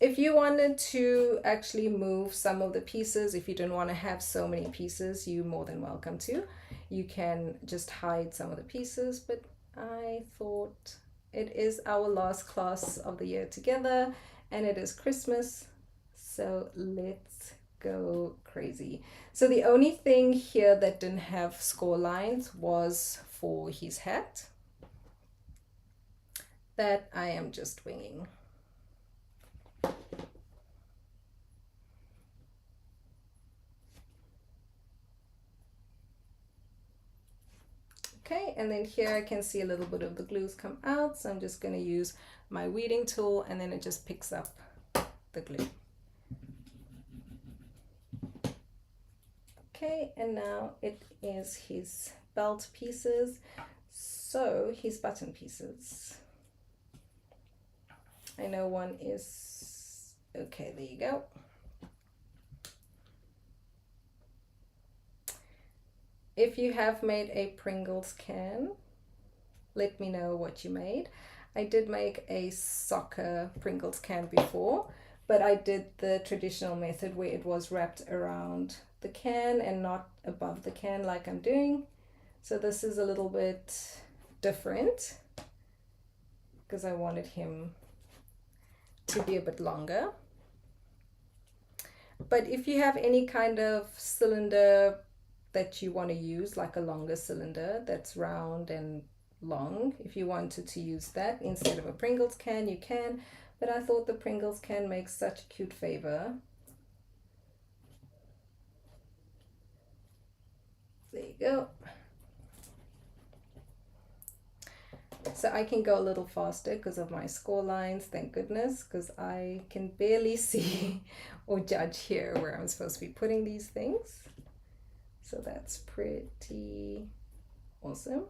if you wanted to actually move some of the pieces, if you didn't want to have so many pieces, you're more than welcome to. You can just hide some of the pieces, but I thought it is our last class of the year together and it is Christmas, so let's go crazy. So the only thing here that didn't have score lines was for his hat, that I am just winging. Okay, and then here I can see a little bit of the glues come out, so I'm just going to use my weeding tool and then it just picks up the glue. Okay, and now it is his belt pieces, so his button pieces. I know one is, okay, there you go. If you have made a Pringles can, let me know what you made. I did make a soccer Pringles can before, but I did the traditional method where it was wrapped around the can and not above the can like I'm doing. So this is a little bit different because I wanted him to be a bit longer. But if you have any kind of cylinder that you want to use, like a longer cylinder that's round and long, if you wanted to use that instead of a Pringles can, you can, but I thought the Pringles can make such a cute favor. There you go. So I can go a little faster because of my score lines, thank goodness, because I can barely see or judge here where I'm supposed to be putting these things. So that's pretty awesome.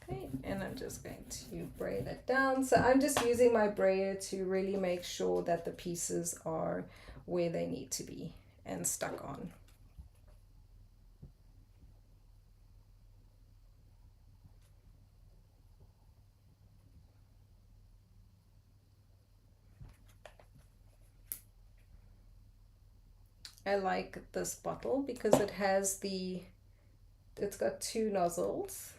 Okay, and I'm just going to braid it down. So I'm just using my brayer to really make sure that the pieces are where they need to be and stuck on. I like this bottle because it has the it's got two nozzles,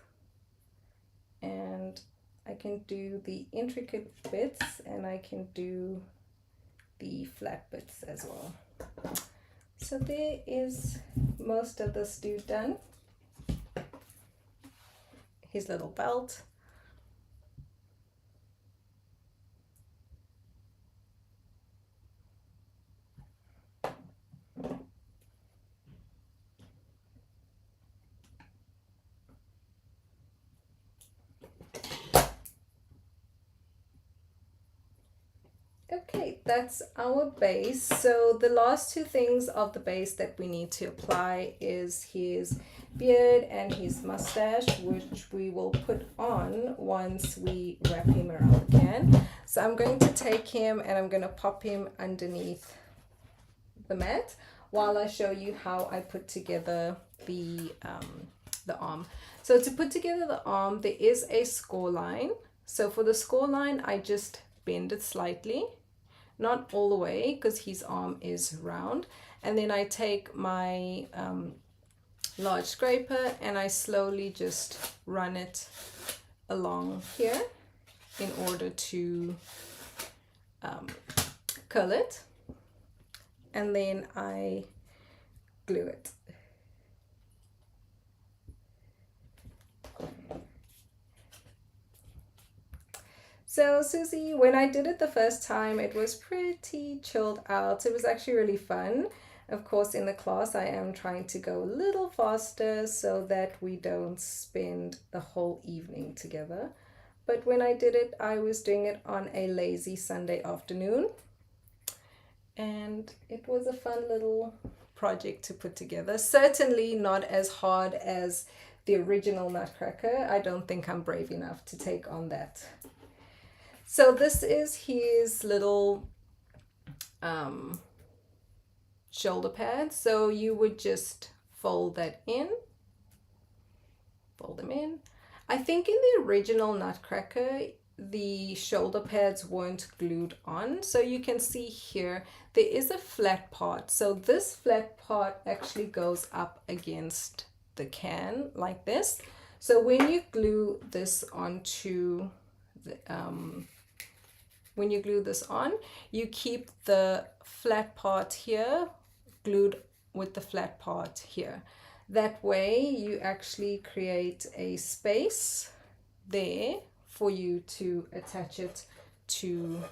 and I can do the intricate bits and I can do the flat bits as well. So there is most of this dude done. His little belt. Okay, that's our base. So the last two things of the base that we need to apply is his beard and his mustache, which we will put on once we wrap him around the can. So I'm going to take him and I'm going to pop him underneath the mat while I show you how I put together the arm. So to put together the arm, there is a score line. So for the score line, I just bend it slightly, not all the way because his arm is round, and then I take my large scraper and I slowly just run it along here in order to curl it, and then I glue it. So Susie, when I did it the first time, it was pretty chilled out. It was actually really fun. Of course, in the class, I am trying to go a little faster so that we don't spend the whole evening together. But when I did it, I was doing it on a lazy Sunday afternoon. And it was a fun little project to put together. Certainly not as hard as the original Nutcracker. I don't think I'm brave enough to take on that. So this is his little shoulder pad. So you would just fold that in, fold them in. I think in the original Nutcracker, the shoulder pads weren't glued on. So you can see here, there is a flat part. So this flat part actually goes up against the can like this. So when you glue this onto the, when you glue this on, you keep the flat part here glued with the flat part here. That way you actually create a space there for you to attach it to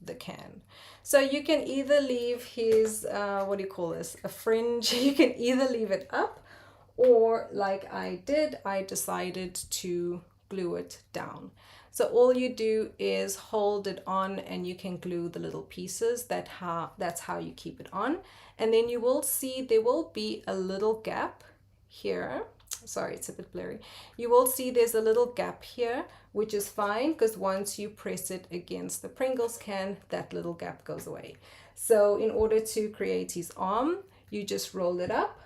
the can. So you can either leave his, what do you call this, a fringe, you can either leave it up, or like I did, I decided to glue it down. So all you do is hold it on and you can glue the little pieces. That's how you keep it on. And then you will see there will be a little gap here. Sorry, it's a bit blurry. You will see there's a little gap here, which is fine because once you press it against the Pringles can, that little gap goes away. So in order to create his arm, you just roll it up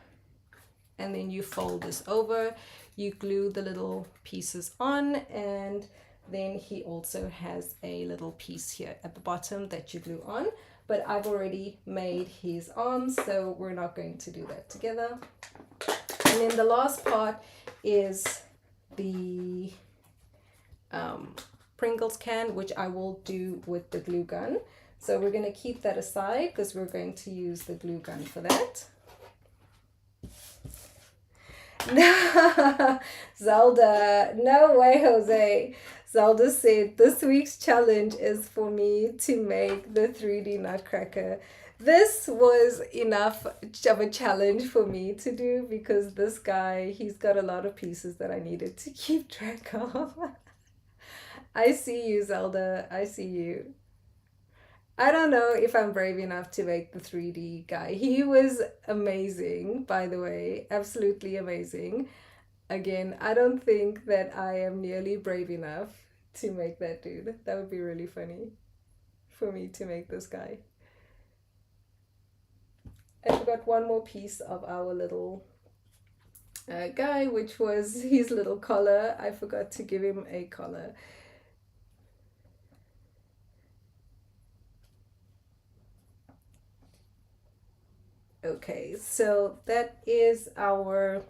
and then you fold this over. You glue the little pieces on, and then he also has a little piece here at the bottom that you glue on, but I've already made his arms, so we're not going to do that together. And then the last part is the Pringles can, which I will do with the glue gun. So we're going to keep that aside because we're going to use the glue gun for that. No, Zelda, no way, Jose. Zelda said this week's challenge is for me to make the 3D Nutcracker. This was enough of a challenge for me to do because this guy, he's got a lot of pieces that I needed to keep track of. I see you, Zelda. I see you. I don't know if I'm brave enough to make the 3D guy. He was amazing, by the way. Absolutely amazing. Again, I don't think that I am nearly brave enough to make that dude. That would be really funny for me to make this guy. I forgot one more piece of our little guy, which was his little collar. I forgot to give him a collar. Okay, so that is our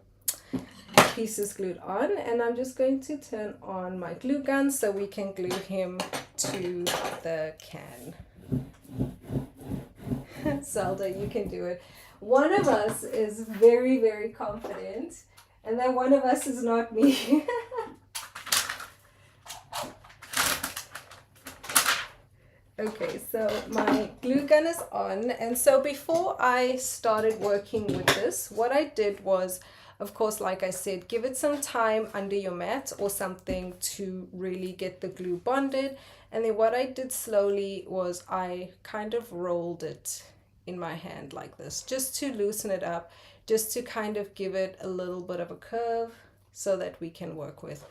pieces glued on, and I'm just going to turn on my glue gun so we can glue him to the can. Zelda, you can do it. One of us is very, very confident, and then one of us is not me. Okay, so my glue gun is on, and so before I started working with this, what I did was, of course, like I said, give it some time under your mat or something to really get the glue bonded. And then what I did slowly was I kind of rolled it in my hand like this, just to loosen it up, just to kind of give it a little bit of a curve so that we can work with.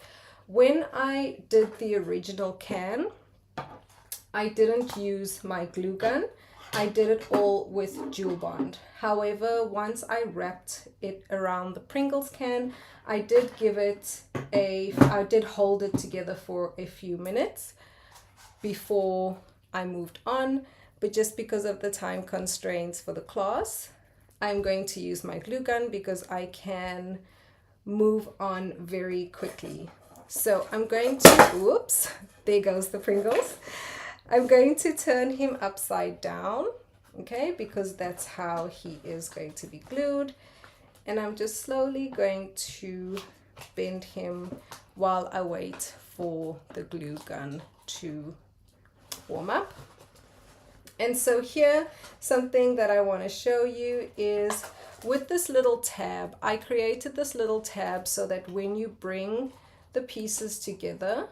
When I did the original can, I didn't use my glue gun. I did it all with Jewel Bond. However, once I wrapped it around the Pringles can, I did hold it together for a few minutes before I moved on. But just because of the time constraints for the class, I'm going to use my glue gun because I can move on very quickly. So I'm going to, whoops, there goes the Pringles. I'm going to turn him upside down, okay, because that's how he is going to be glued. And I'm just slowly going to bend him while I wait for the glue gun to warm up. And so here, something that I want to show you is with this little tab, I created this little tab so that when you bring the pieces together,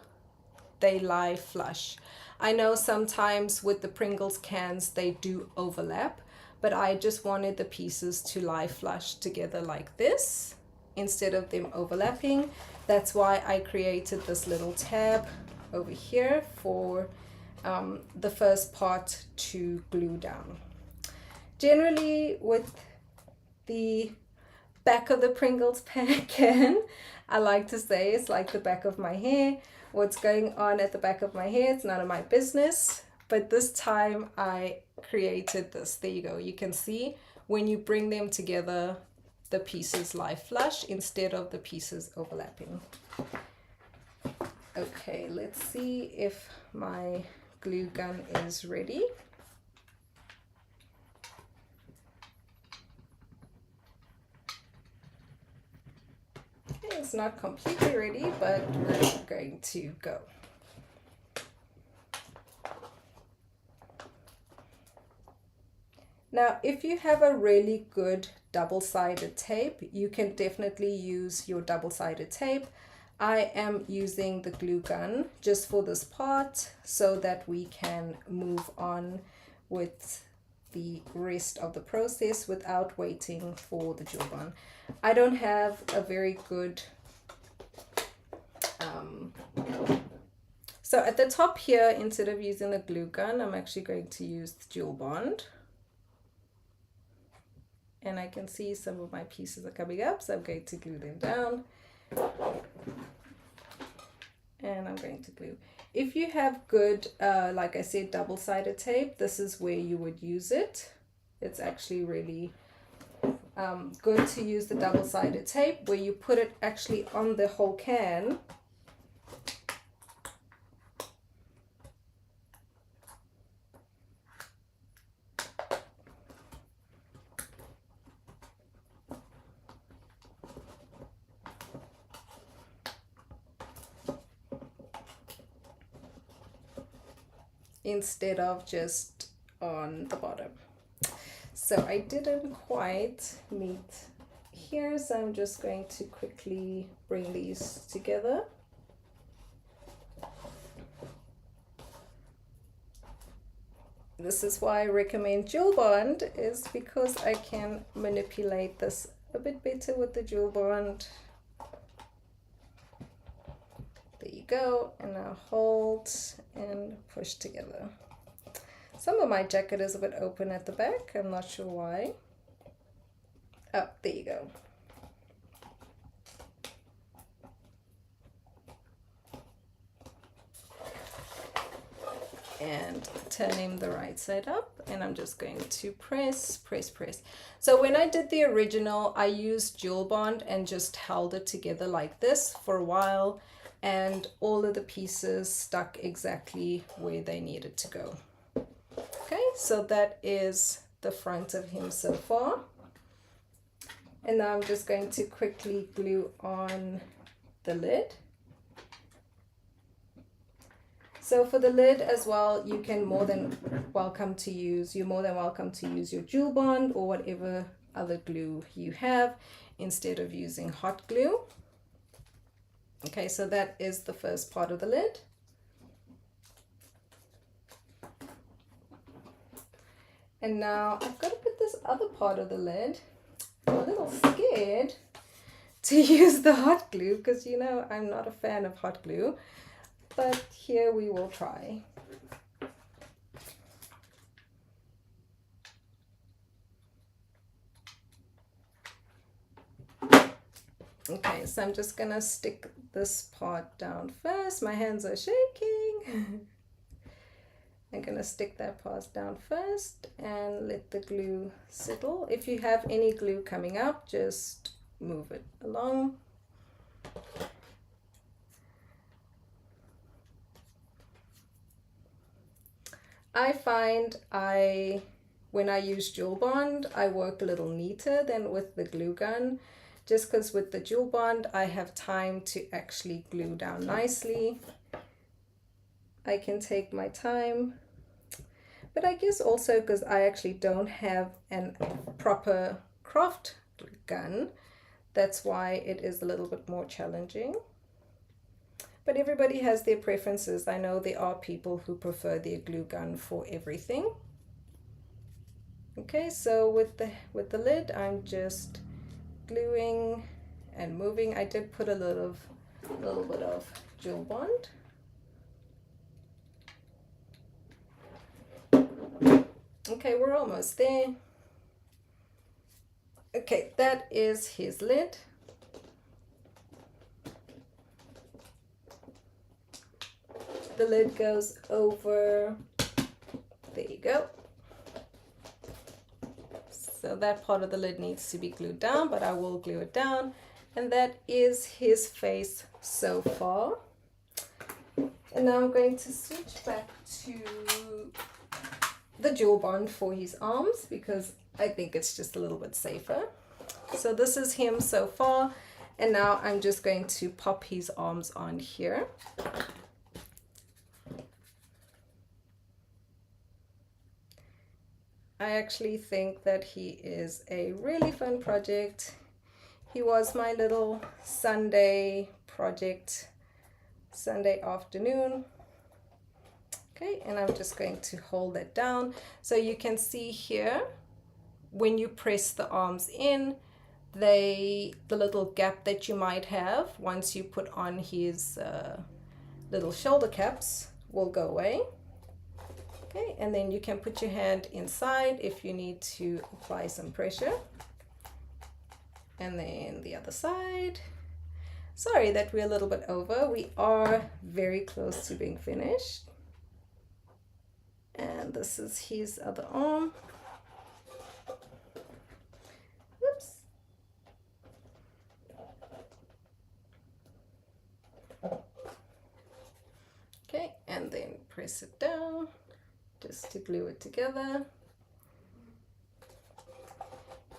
they lie flush. I know sometimes with the Pringles cans, they do overlap, but I just wanted the pieces to lie flush together like this instead of them overlapping. That's why I created this little tab over here for the first part to glue down. Generally with the back of the Pringles can, I like to say it's like the back of my hair. What's going on at the back of my hair, it's none of my business. But this time I created this. There you go. You can see when you bring them together, the pieces lie flush instead of the pieces overlapping. Okay, let's see if my glue gun is ready. It's not completely ready, but we're going to go. Now, if you have a really good double-sided tape, you can definitely use your double-sided tape. I am using the glue gun just for this part so that we can move on with the rest of the process without waiting for the Jewel Bond. I don't have a very good so at the top here, instead of using the glue gun, I'm actually going to use the Jewel Bond. And I can see some of my pieces are coming up, so I'm going to glue them down. And I'm going to glue. If you have good, like I said, double-sided tape, this is where you would use it. It's actually really good to use the double-sided tape where you put it actually on the whole can. Instead of just on the bottom. So I didn't quite meet here, so I'm just going to quickly bring these together. This is why I recommend Jewel Bond, is because I can manipulate this a bit better with the Jewel Bond. There you go, and now hold and push together. Some of my jacket is a bit open at the back, I'm not sure why. Oh, there you go. and turn him the right side up, and I'm just going to press. So when I did the original, I used Jewel Bond and just held it together like this for a while, and all of the pieces stuck exactly where they needed to go. Okay, so that is the front of him so far. And now I'm just going to quickly glue on the lid. So for the lid as well, you can you're more than welcome to use your Jewel Bond or whatever other glue you have instead of using hot glue. Okay, so that is the first part of the lid. And now I've got to put this other part of the lid. I'm a little scared to use the hot glue because, you know, I'm not a fan of hot glue, but here we will try. Okay, so I'm just gonna stick this part down first. My hands are shaking. I'm gonna stick that part down first and let the glue settle. If you have any glue coming up, just move it along. I find when I use Jewel Bond, I work a little neater than with the glue gun, just because with the Jewel Bond, I have time to actually glue down nicely. I can take my time, but I guess also because I actually don't have a proper craft gun, that's why it is a little bit more challenging. But everybody has their preferences. I know there are people who prefer their glue gun for everything. Okay, so with the lid, I'm just gluing and moving. I did put a little bit of Jewel Bond. Okay, we're almost there. Okay, that is his lid. The lid goes over, there you go. So that part of the lid needs to be glued down, but I will glue it down. And that is his face so far. And now I'm going to switch back to the Jewel Bond for his arms because I think it's just a little bit safer. So this is him so far. And now I'm just going to pop his arms on here. I actually think that he is a really fun project. He was my little Sunday project, Sunday afternoon. Okay, and I'm just going to hold that down. So you can see here, when you press the arms in, the little gap that you might have once you put on his little shoulder caps will go away. Okay, and then you can put your hand inside if you need to apply some pressure. And then the other side. Sorry that we're a little bit over. We are very close to being finished. And this is his other arm. Oops. Okay, and then press it down just to glue it together.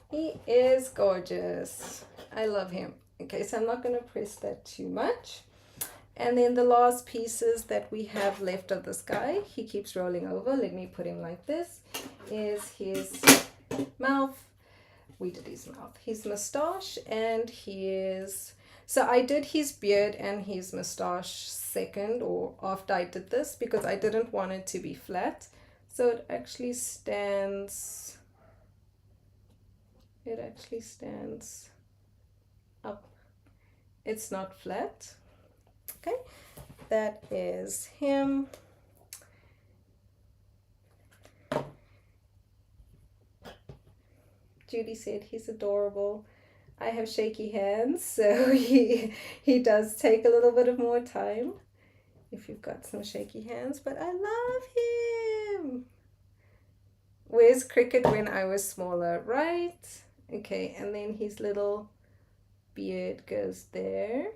He is gorgeous. I love him. Okay, so I'm not going to press that too much. And then the last pieces that we have left of this guy, he keeps rolling over. Let me put him like this. Is his mouth. We did his mouth. His mustache and his... So I did his beard and his mustache second or after I did this because I didn't want it to be flat. So it actually stands... It actually stands up. It's not flat. Okay, that is him. Judy said he's adorable. I have shaky hands, so he does take a little bit of more time. if you've got some shaky hands, but I love him. Where's Cricut when I was smaller, right? Okay, and then his little beard goes there.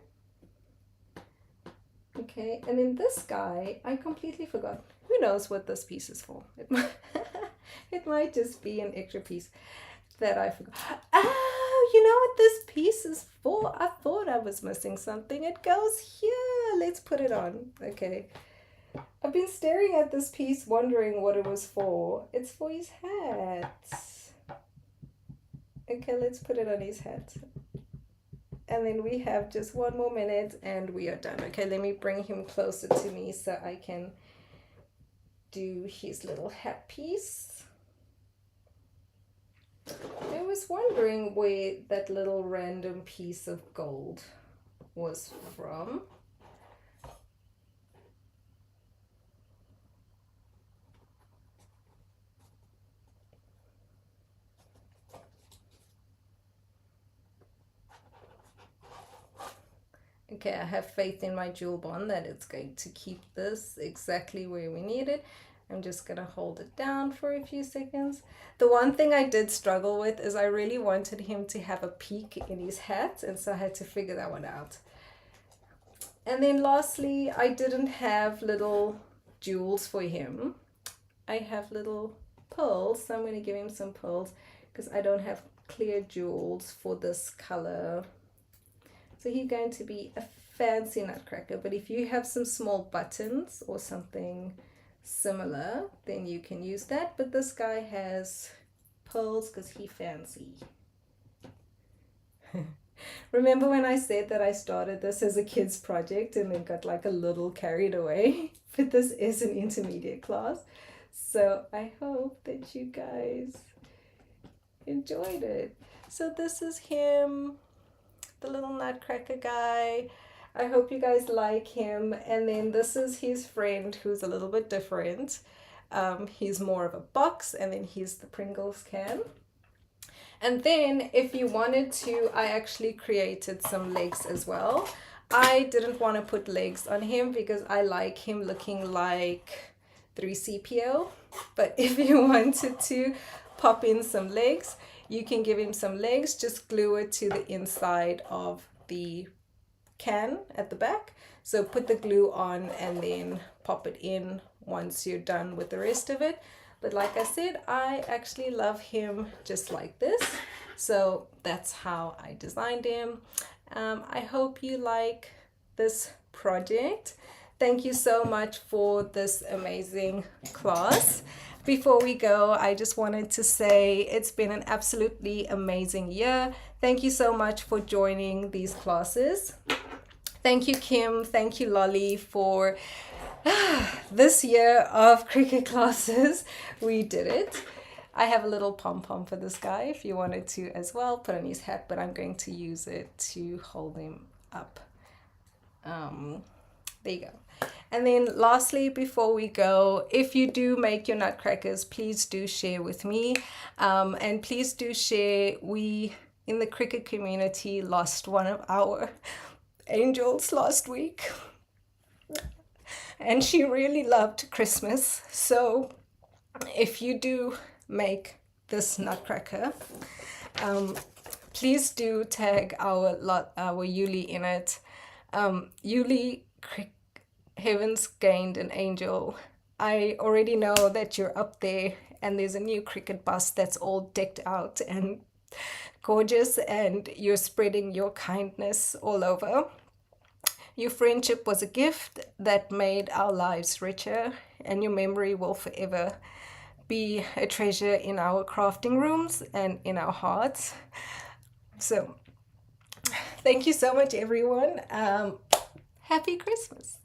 Okay, and then this guy, I completely forgot. Who knows what this piece is for? It might just be an extra piece that I forgot. Oh, you know what this piece is for? I thought I was missing something. It goes here. Let's put it on. Okay. I've been staring at this piece wondering what it was for. It's for his hat. Okay, let's put it on his hat. And then we have just 1 more minute and we are done. Okay, let me bring him closer to me so I can do his little hat piece. I was wondering where that little random piece of gold was from. Okay, I have faith in my jewel bond that it's going to keep this exactly where we need it. I'm just gonna hold it down for a few seconds. The one thing I did struggle with is I really wanted him to have a peak in his hat, and so I had to figure that one out. And then lastly, I didn't have little jewels for him. I have little pearls, so I'm gonna give him some pearls because I don't have clear jewels for this color. So he's going to be a fancy nutcracker, but if you have some small buttons or something similar, then you can use that. But this guy has pearls because he's fancy. Remember when I said that I started this as a kid's project and then got like a little carried away? But this is an intermediate class. So I hope that you guys enjoyed it. So this is him, the little nutcracker guy. I hope you guys like him. And then this is his friend who's a little bit different. He's more of a box, and then he's the Pringles can. And then if you wanted to, I actually created some legs as well. I didn't want to put legs on him because I like him looking like 3CPO. But if you wanted to pop in some legs, you can give him some legs, just glue it to the inside of the can at the back. So put the glue on and then pop it in once you're done with the rest of it. But like I said, I actually love him just like this. So that's how I designed him. I hope you like this project. Thank you so much for this amazing class. Before we go, I just wanted to say it's been an absolutely amazing year. Thank you so much for joining these classes. Thank you, Kim. Thank you, Lolly, for this year of Cricut classes. We did it. I have a little pom-pom for this guy if you wanted to as well. Put on his hat, but I'm going to use it to hold him up. There you go. And then lastly, before we go, if you do make your nutcrackers, please do share with me. And please do share. We in the Cricut community lost one of our angels last week. And she really loved Christmas. So if you do make this nutcracker, please do tag our Yuli in it. Yuli, Heavens Gained an Angel. I already know that you're up there and there's a new Cricut bus that's all decked out and gorgeous, and you're spreading your kindness all over. Your friendship was a gift that made our lives richer, and your memory will forever be a treasure in our crafting rooms and in our hearts. So thank you so much, everyone. Happy Christmas.